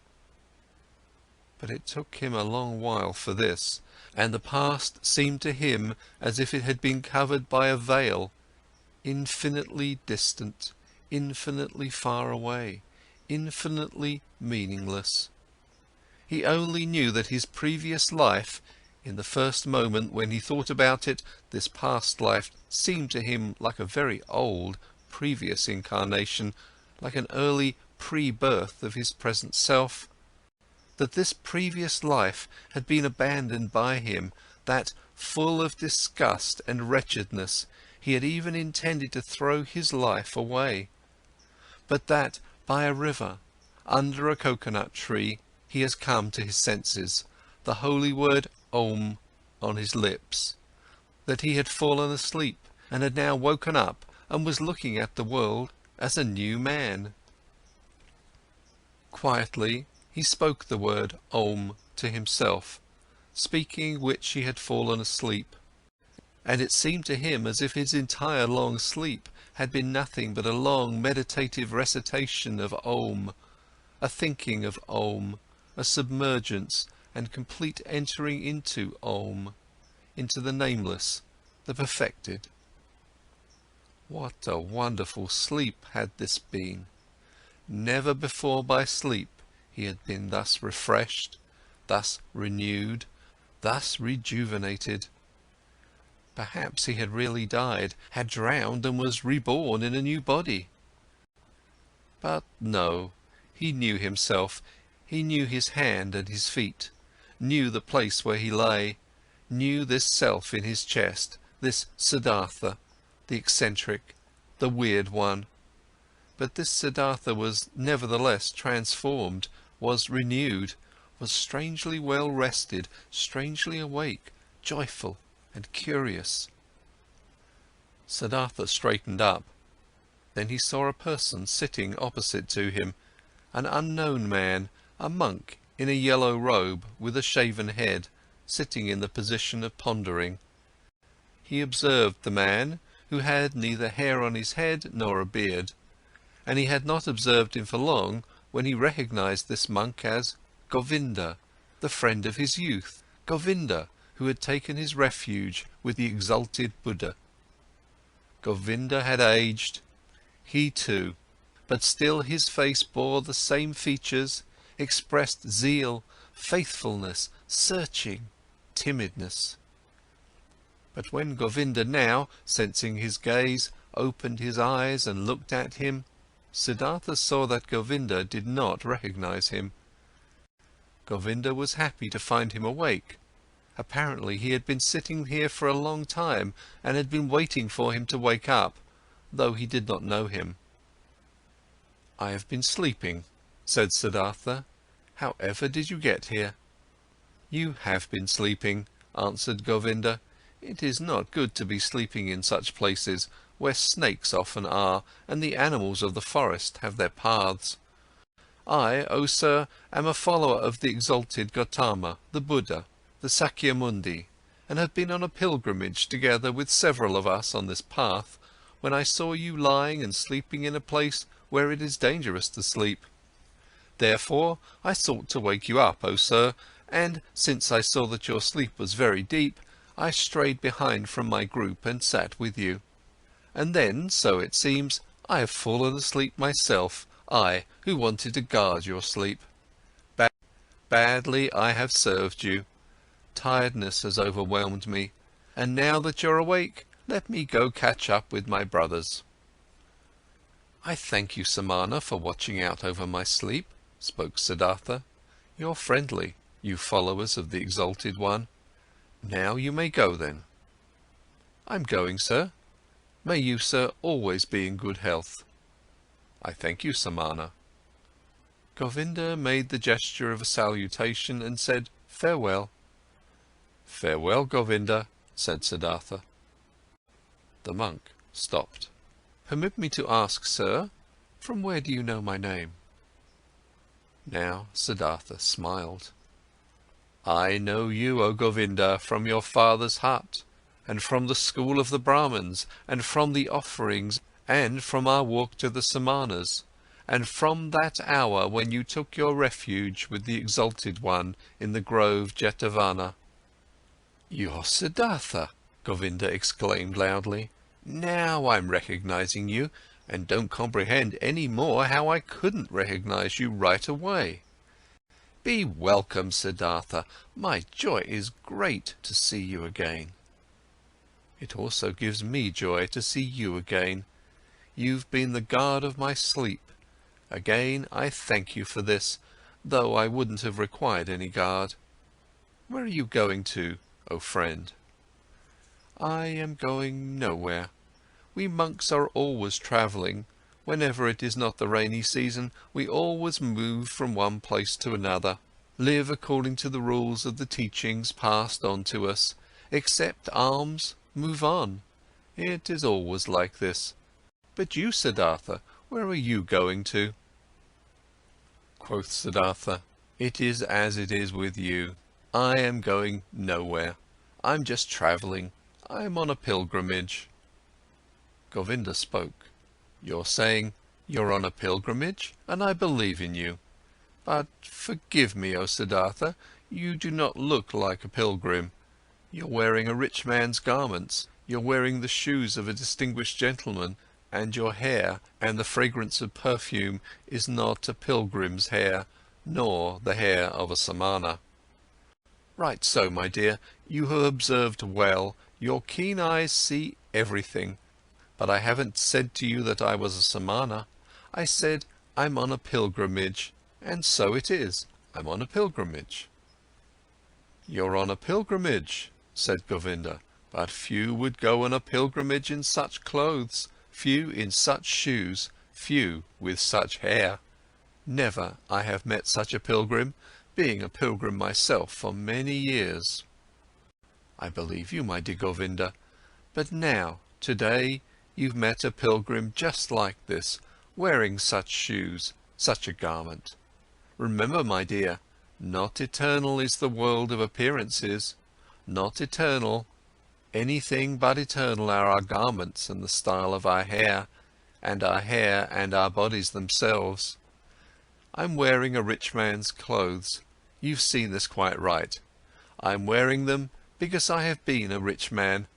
But it took him a long while for this, and the past seemed to him as if it had been covered by a veil, infinitely distant, infinitely far away, infinitely meaningless. He only knew that his previous life, in the first moment when he thought about it, this past life seemed to him like a very old, previous incarnation, like an early pre-birth of his present self, that this previous life had been abandoned by him, that, full of disgust and wretchedness, he had even intended to throw his life away, but that, by a river, under a coconut tree, he has come to his senses, the holy word Om on his lips, that he had fallen asleep and had now woken up and was looking at the world as a new man. Quietly, he spoke the word Om to himself, speaking which he had fallen asleep, and it seemed to him as if his entire long sleep had been nothing but a long meditative recitation of Om, a thinking of Om, a submergence and complete entering into Om, into the nameless, the perfected. What a wonderful sleep had this been! Never before by sleep he had been thus refreshed, thus renewed, thus rejuvenated. Perhaps he had really died, had drowned and was reborn in a new body. But no, he knew himself, he knew his hand and his feet, knew the place where he lay, knew this self in his chest, this Siddhartha, the eccentric, the weird one. But this Siddhartha was nevertheless transformed, was renewed, was strangely well rested, strangely awake, joyful and curious. Siddhartha straightened up. Then he saw a person sitting opposite to him, an unknown man, a monk in a yellow robe with a shaven head, sitting in the position of pondering. He observed the man, who had neither hair on his head nor a beard, and he had not observed him for long when he recognized this monk as Govinda, the friend of his youth, Govinda, who had taken his refuge with the exalted Buddha. Govinda had aged, he too, but still his face bore the same features, expressed zeal, faithfulness, searching, timidness. But when Govinda now, sensing his gaze, opened his eyes and looked at him, Siddhartha saw that Govinda did not recognize him. Govinda was happy to find him awake. Apparently he had been sitting here for a long time and had been waiting for him to wake up, though he did not know him. "I have been sleeping," said Siddhartha. "However did you get here?" "You have been sleeping," answered Govinda. "It is not good to be sleeping in such places, where snakes often are, and the animals of the forest have their paths. I, O sir, am a follower of the exalted Gotama, the Buddha, the Sakyamundi, and have been on a pilgrimage together with several of us on this path, when I saw you lying and sleeping in a place where it is dangerous to sleep. Therefore I sought to wake you up, O sir, and since I saw that your sleep was very deep, I strayed behind from my group and sat with you. And then, so it seems, I have fallen asleep myself, I, who wanted to guard your sleep. Badly I have served you. Tiredness has overwhelmed me, and now that you're awake, let me go catch up with my brothers." "I thank you, Samana, for watching out over my sleep," spoke Siddhartha. "You're friendly, you followers of the Exalted One. Now you may go then." "I'm going, sir. May you, sir, always be in good health." "I thank you, Samana." Govinda made the gesture of a salutation and said, "Farewell." "Farewell, Govinda," said Siddhartha. The monk stopped. "Permit me to ask, sir, from where do you know my name?" Now Siddhartha smiled. "I know you, O Govinda, from your father's hut, and from the school of the Brahmins, and from the offerings, and from our walk to the Samanas, and from that hour when you took your refuge with the Exalted One in the grove Jetavana." "You're Siddhartha!" Govinda exclaimed loudly. "Now I'm recognizing you, and don't comprehend any more how I couldn't recognize you right away. Be welcome, Siddhartha. My joy is great to see you again." "It also gives me joy to see you again. You've been the guard of my sleep. Again, I thank you for this, though I wouldn't have required any guard. Where are you going to, O friend?" "I am going nowhere. We monks are always travelling. Whenever it is not the rainy season, we always move from one place to another, live according to the rules of the teachings passed on to us, accept alms, move on. It is always like this. But you, Siddhartha, where are you going to?" Quoth Siddhartha, "It is as it is with you. I am going nowhere. I'm just travelling. I'm on a pilgrimage." Govinda spoke. "You're saying you're on a pilgrimage, and I believe in you. But forgive me, O Siddhartha, you do not look like a pilgrim. You're wearing a rich man's garments, you're wearing the shoes of a distinguished gentleman, and your hair and the fragrance of perfume is not a pilgrim's hair, nor the hair of a samana." "Right so, my dear, you have observed well, your keen eyes see everything. But I haven't said to you that I was a samana. I said, I'm on a pilgrimage, and so it is, I'm on a pilgrimage." "You're on a pilgrimage," said Govinda, "but few would go on a pilgrimage in such clothes, few in such shoes, few with such hair. Never I have met such a pilgrim, being a pilgrim myself for many years." "I believe you, my dear Govinda, but now, today, you've met a pilgrim just like this, wearing such shoes, such a garment. Remember, my dear, not eternal is the world of appearances, not eternal. Anything but eternal are our garments and the style of our hair and our bodies themselves. I'm wearing a rich man's clothes. You've seen this quite right. I'm wearing them because I have been a rich man,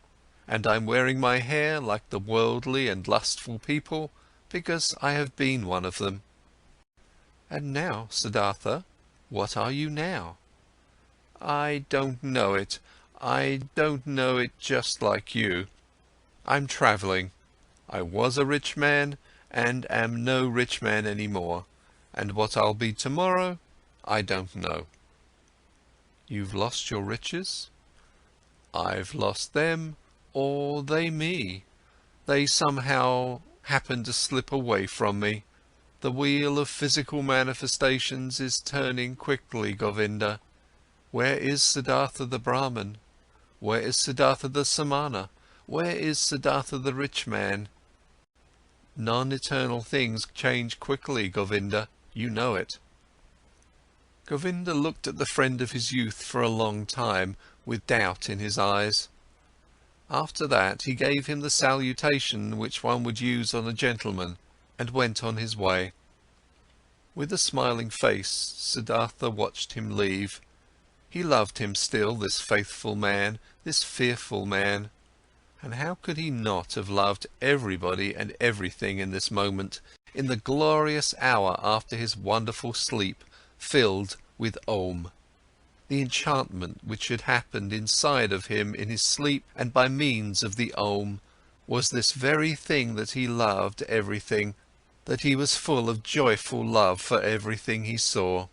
and I'm wearing my hair like the worldly and lustful people because I have been one of them." "And now, Siddhartha, what are you now?" "I don't know it. I don't know it just like you. I'm travelling. I was a rich man and am no rich man any more, and what I'll be tomorrow, I don't know." "You've lost your riches?" "I've lost them, or they me. They somehow happen to slip away from me. The wheel of physical manifestations is turning quickly, Govinda. Where is Siddhartha the Brahman? Where is Siddhartha the Samana? Where is Siddhartha the rich man? Non-eternal things change quickly, Govinda, you know it." Govinda looked at the friend of his youth for a long time, with doubt in his eyes. After that he gave him the salutation which one would use on a gentleman, and went on his way. With a smiling face, Siddhartha watched him leave. He loved him still, this faithful man, this fearful man. And how could he not have loved everybody and everything in this moment, in the glorious hour after his wonderful sleep, filled with Om? The enchantment which had happened inside of him in his sleep and by means of the Om was this very thing that he loved everything, that he was full of joyful love for everything he saw.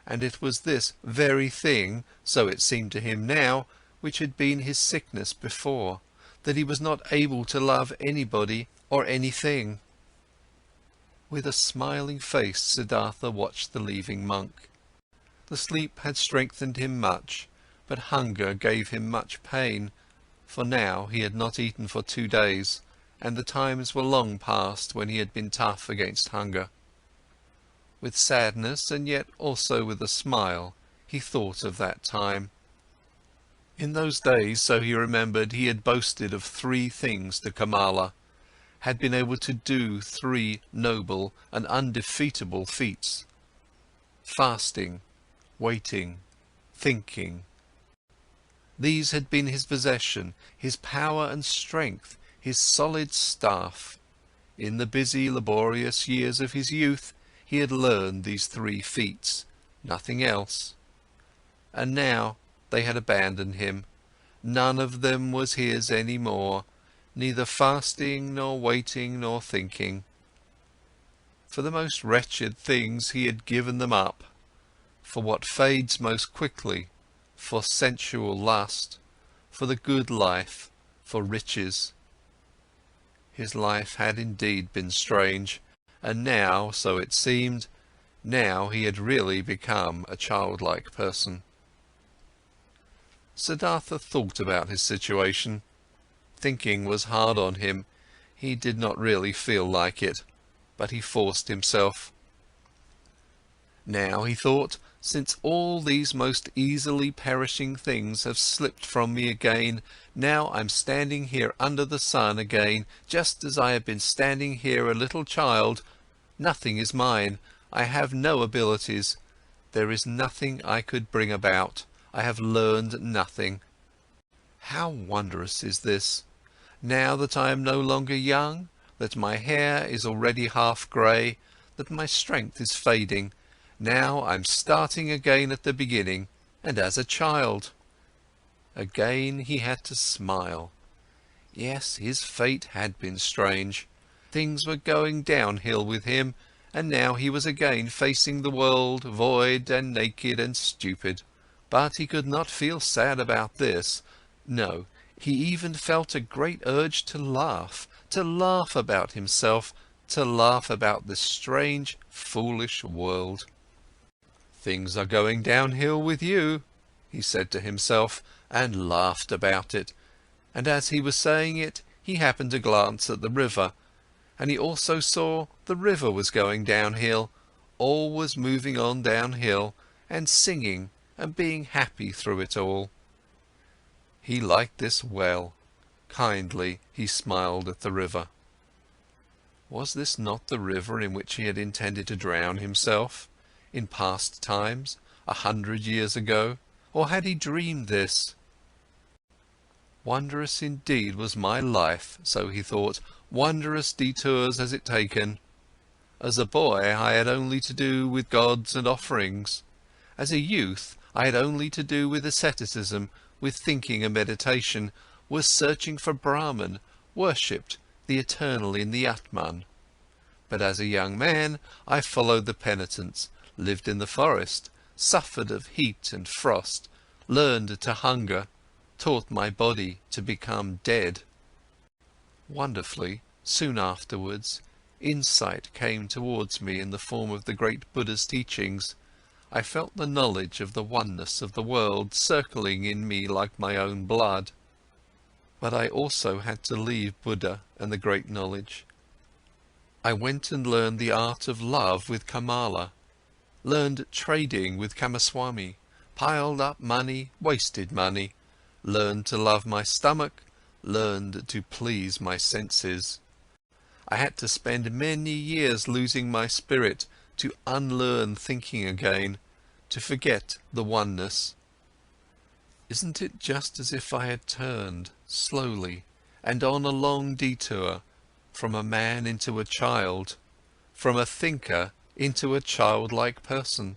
And it was this very thing, so it seemed to him now, which had been his sickness before, that he was not able to love anybody or anything. With a smiling face, Siddhartha watched the leaving monk. The sleep had strengthened him much, but hunger gave him much pain, for now he had not eaten for 2 days, and the times were long past when he had been tough against hunger. With sadness, and yet also with a smile, he thought of that time. In those days, so he remembered, he had boasted of 3 things to Kamala: had been able to do three noble and undefeatable feats: fasting, waiting, thinking. These had been his possession, his power and strength, his solid staff. In the busy, laborious years of his youth, he had learned these three feats, nothing else. And now they had abandoned him. None of them was his any more, neither fasting, nor waiting, nor thinking. For the most wretched things he had given them up, for what fades most quickly, for sensual lust, for the good life, for riches. His life had indeed been strange, and now, so it seemed, now he had really become a childlike person. Siddhartha thought about his situation. Thinking was hard on him. He did not really feel like it, but he forced himself. Now, he thought, since all these most easily perishing things have slipped from me again, now I'm standing here under the sun again, just as I have been standing here a little child. Nothing is mine, I have no abilities, there is nothing I could bring about, I have learned nothing. How wondrous is this! Now that I am no longer young, that my hair is already half grey, that my strength is fading, now I'm starting again at the beginning, and as a child. Again he had to smile. Yes, his fate had been strange. Things were going downhill with him, and now he was again facing the world, void and naked and stupid. But he could not feel sad about this. No, he even felt a great urge to laugh about himself, to laugh about this strange, foolish world. Things are going downhill with you, he said to himself, and laughed about it. And as he was saying it, he happened to glance at the river, and he also saw the river was going downhill, all was moving on downhill, and singing and being happy through it all. He liked this well. Kindly he smiled at the river. Was this not the river in which he had intended to drown himself, in past times, 100 years ago, or had he dreamed this? Wondrous indeed was my life, so he thought, wondrous detours has it taken. As a boy I had only to do with gods and offerings. As a youth I had only to do with asceticism, with thinking and meditation, was searching for Brahman, worshipped the eternal in the Atman. But as a young man I followed the penitents, lived in the forest, suffered of heat and frost, learned to hunger, taught my body to become dead. Wonderfully, soon afterwards, insight came towards me in the form of the great Buddha's teachings. I felt the knowledge of the oneness of the world circling in me like my own blood. But I also had to leave Buddha and the great knowledge. I went and learned the art of love with Kamala, learned trading with Kamaswami, piled up money, wasted money, learned to love my stomach, learned to please my senses. I had to spend many years losing my spirit, to unlearn thinking again, to forget the oneness. Isn't it just as if I had turned, slowly, and on a long detour, from a man into a child, from a thinker into a childlike person?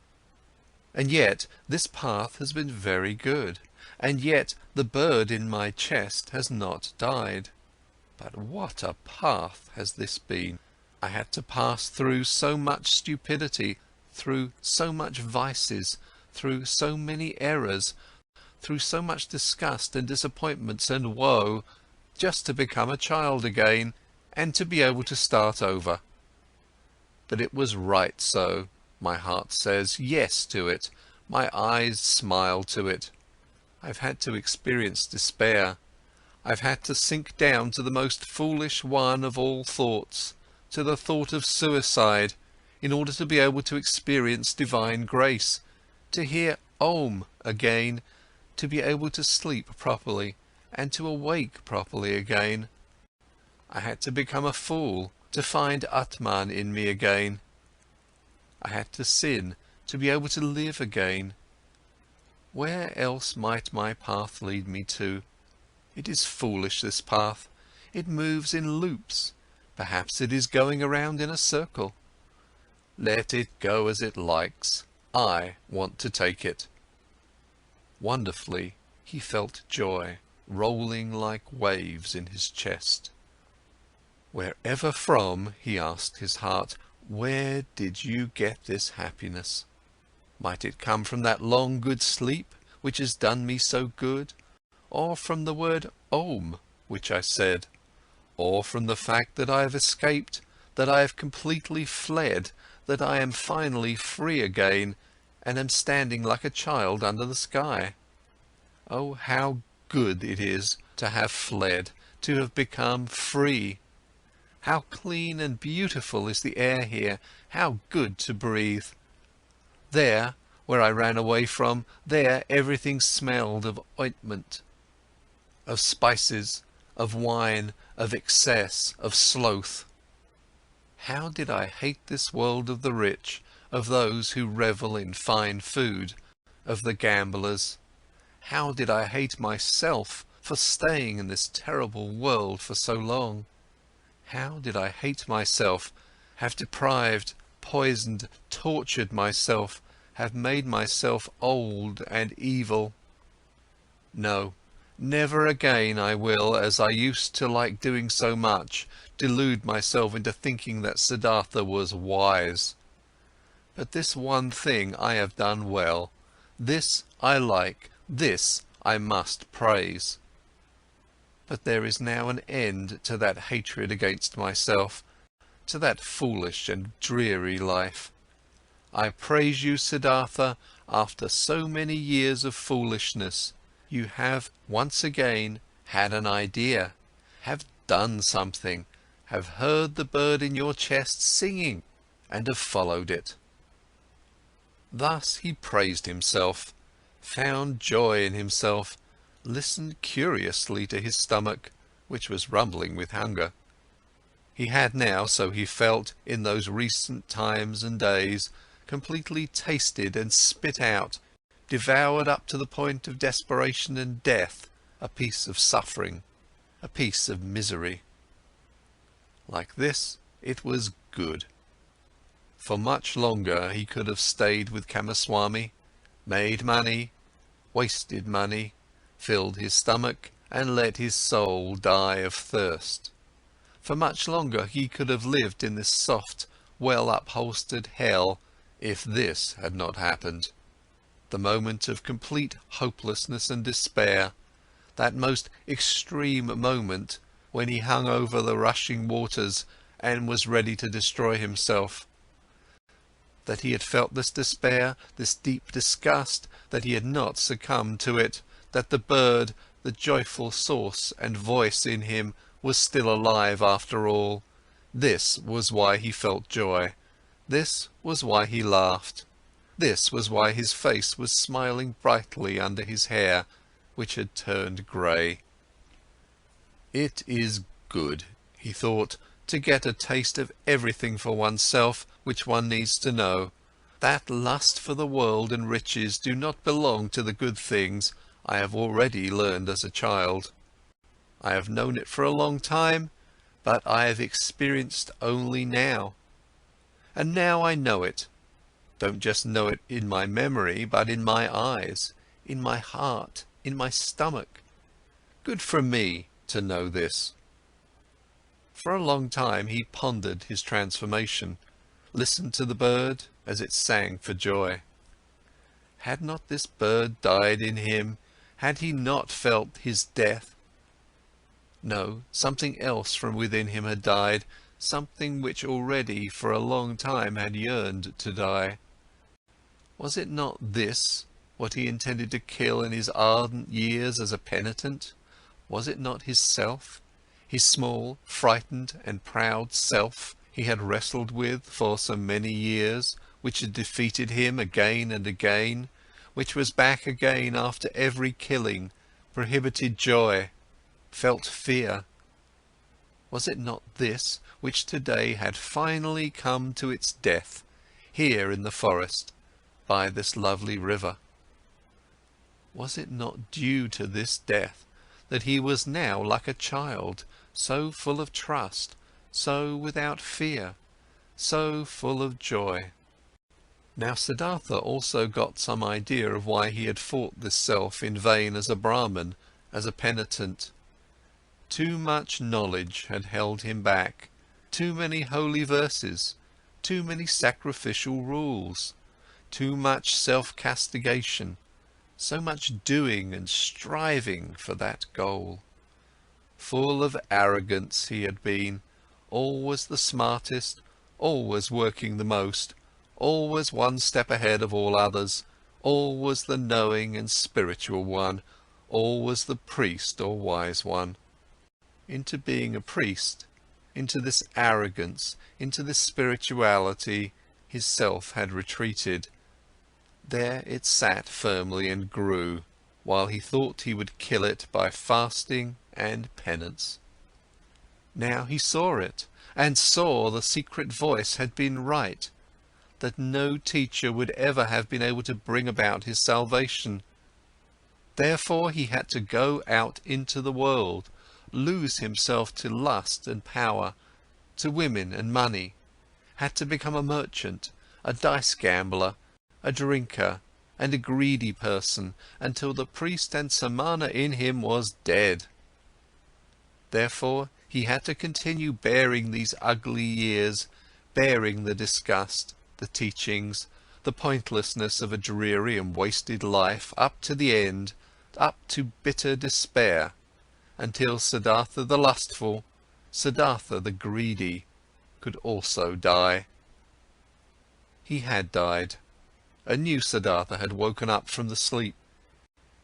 And yet this path has been very good, and yet the bird in my chest has not died. But what a path has this been! I had to pass through so much stupidity, through so much vices, through so many errors, through so much disgust and disappointments and woe, just to become a child again, and to be able to start over. But it was right so. My heart says yes to it, my eyes smile to it. I've had to experience despair. I've had to sink down to the most foolish one of all thoughts, to the thought of suicide, in order to be able to experience divine grace, to hear Om again, to be able to sleep properly, and to awake properly again. I had to become a fool to find Atman in me again. I had to sin to be able to live again. Where else might my path lead me to? It is foolish, this path. It moves in loops. Perhaps it is going around in a circle. Let it go as it likes. I want to take it. Wonderfully, he felt joy rolling like waves in his chest. Wherever from, he asked his heart, where did you get this happiness? Might it come from that long good sleep, which has done me so good? Or from the word Om, which I said? Or from the fact that I have escaped, that I have completely fled, that I am finally free again, and am standing like a child under the sky? Oh, how good it is to have fled, to have become free! How clean and beautiful is the air here, how good to breathe! There, where I ran away from, there everything smelled of ointment, of spices, of wine, of excess, of sloth. How did I hate this world of the rich, of those who revel in fine food, of the gamblers? How did I hate myself for staying in this terrible world for so long? How did I hate myself, have deprived, poisoned, tortured myself, have made myself old and evil? No, never again I will, as I used to like doing so much, delude myself into thinking that Siddhartha was wise. But this one thing I have done well, this I like, this I must praise. But there is now an end to that hatred against myself, to that foolish and dreary life. I praise you, Siddhartha, after so many years of foolishness, you have once again had an idea, have done something, have heard the bird in your chest singing, and have followed it. Thus he praised himself, found joy in himself, listened curiously to his stomach, which was rumbling with hunger. He had now, so he felt, in those recent times and days, completely tasted and spit out, devoured up to the point of desperation and death, a piece of suffering, a piece of misery. Like this, it was good. For much longer he could have stayed with Kamaswami, made money, wasted money, filled his stomach and let his soul die of thirst. For much longer he could have lived in this soft, well-upholstered hell, if this had not happened. The moment of complete hopelessness and despair, that most extreme moment when he hung over the rushing waters and was ready to destroy himself. That he had felt this despair, this deep disgust, that he had not succumbed to it, that the bird, the joyful source and voice in him, was still alive after all. This was why he felt joy. This was why he laughed. This was why his face was smiling brightly under his hair, which had turned grey. It is good, he thought, to get a taste of everything for oneself which one needs to know. That lust for the world and riches do not belong to the good things I have already learned as a child. I have known it for a long time, but I have experienced only now. And now I know it. Don't just know it in my memory, but in my eyes, in my heart, in my stomach. Good for me to know this. For a long time he pondered his transformation, listened to the bird as it sang for joy. Had not this bird died in him? Had he not felt his death? No, something else from within him had died, something which already for a long time had yearned to die. Was it not this, what he intended to kill in his ardent years as a penitent? Was it not his self, his small, frightened and proud self he had wrestled with for so many years, which had defeated him again and again, which was back again after every killing, prohibited joy, felt fear? Was it not this which today had finally come to its death, here in the forest, by this lovely river? Was it not due to this death that he was now like a child, so full of trust, so without fear, so full of joy? Now Siddhartha also got some idea of why he had fought this self in vain as a Brahman, as a penitent. Too much knowledge had held him back, too many holy verses, too many sacrificial rules, too much self-castigation, so much doing and striving for that goal. Full of arrogance he had been, always the smartest, always working the most, always one step ahead of all others, always the knowing and spiritual one, always the priest or wise one. Into being a priest, into this arrogance, into this spirituality, his self had retreated. There it sat firmly and grew, while he thought he would kill it by fasting and penance. Now he saw it, and saw the secret voice had been right, that no teacher would ever have been able to bring about his salvation. Therefore he had to go out into the world, lose himself to lust and power, to women and money, had to become a merchant, a dice gambler, a drinker, and a greedy person, until the priest and samana in him was dead. Therefore he had to continue bearing these ugly years, bearing the disgust, the teachings, the pointlessness of a dreary and wasted life up to the end, up to bitter despair, until Siddhartha the lustful, Siddhartha the greedy, could also die. He had died. A new Siddhartha had woken up from the sleep.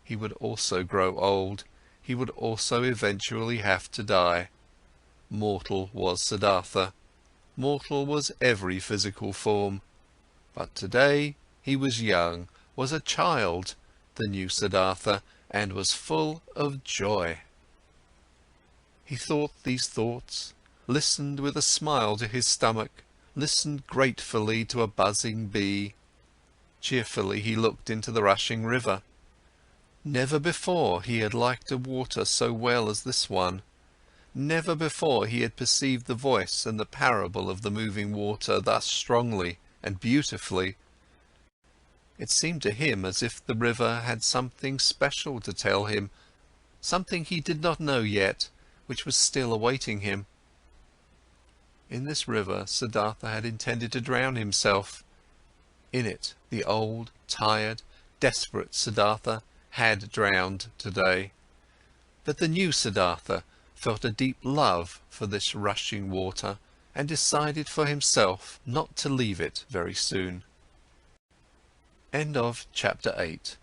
He would also grow old, he would also eventually have to die. Mortal was Siddhartha, mortal was every physical form, but today he was young, was a child, the new Siddhartha, and was full of joy. He thought these thoughts, listened with a smile to his stomach, listened gratefully to a buzzing bee. Cheerfully he looked into the rushing river. Never before he had liked a water so well as this one. Never before he had perceived the voice and the parable of the moving water thus strongly and beautifully. It seemed to him as if the river had something special to tell him, something he did not know yet, which was still awaiting him. In this river Siddhartha had intended to drown himself. In it the old, tired, desperate Siddhartha had drowned today. But the new Siddhartha felt a deep love for this rushing water and decided for himself not to leave it very soon. End of chapter 8.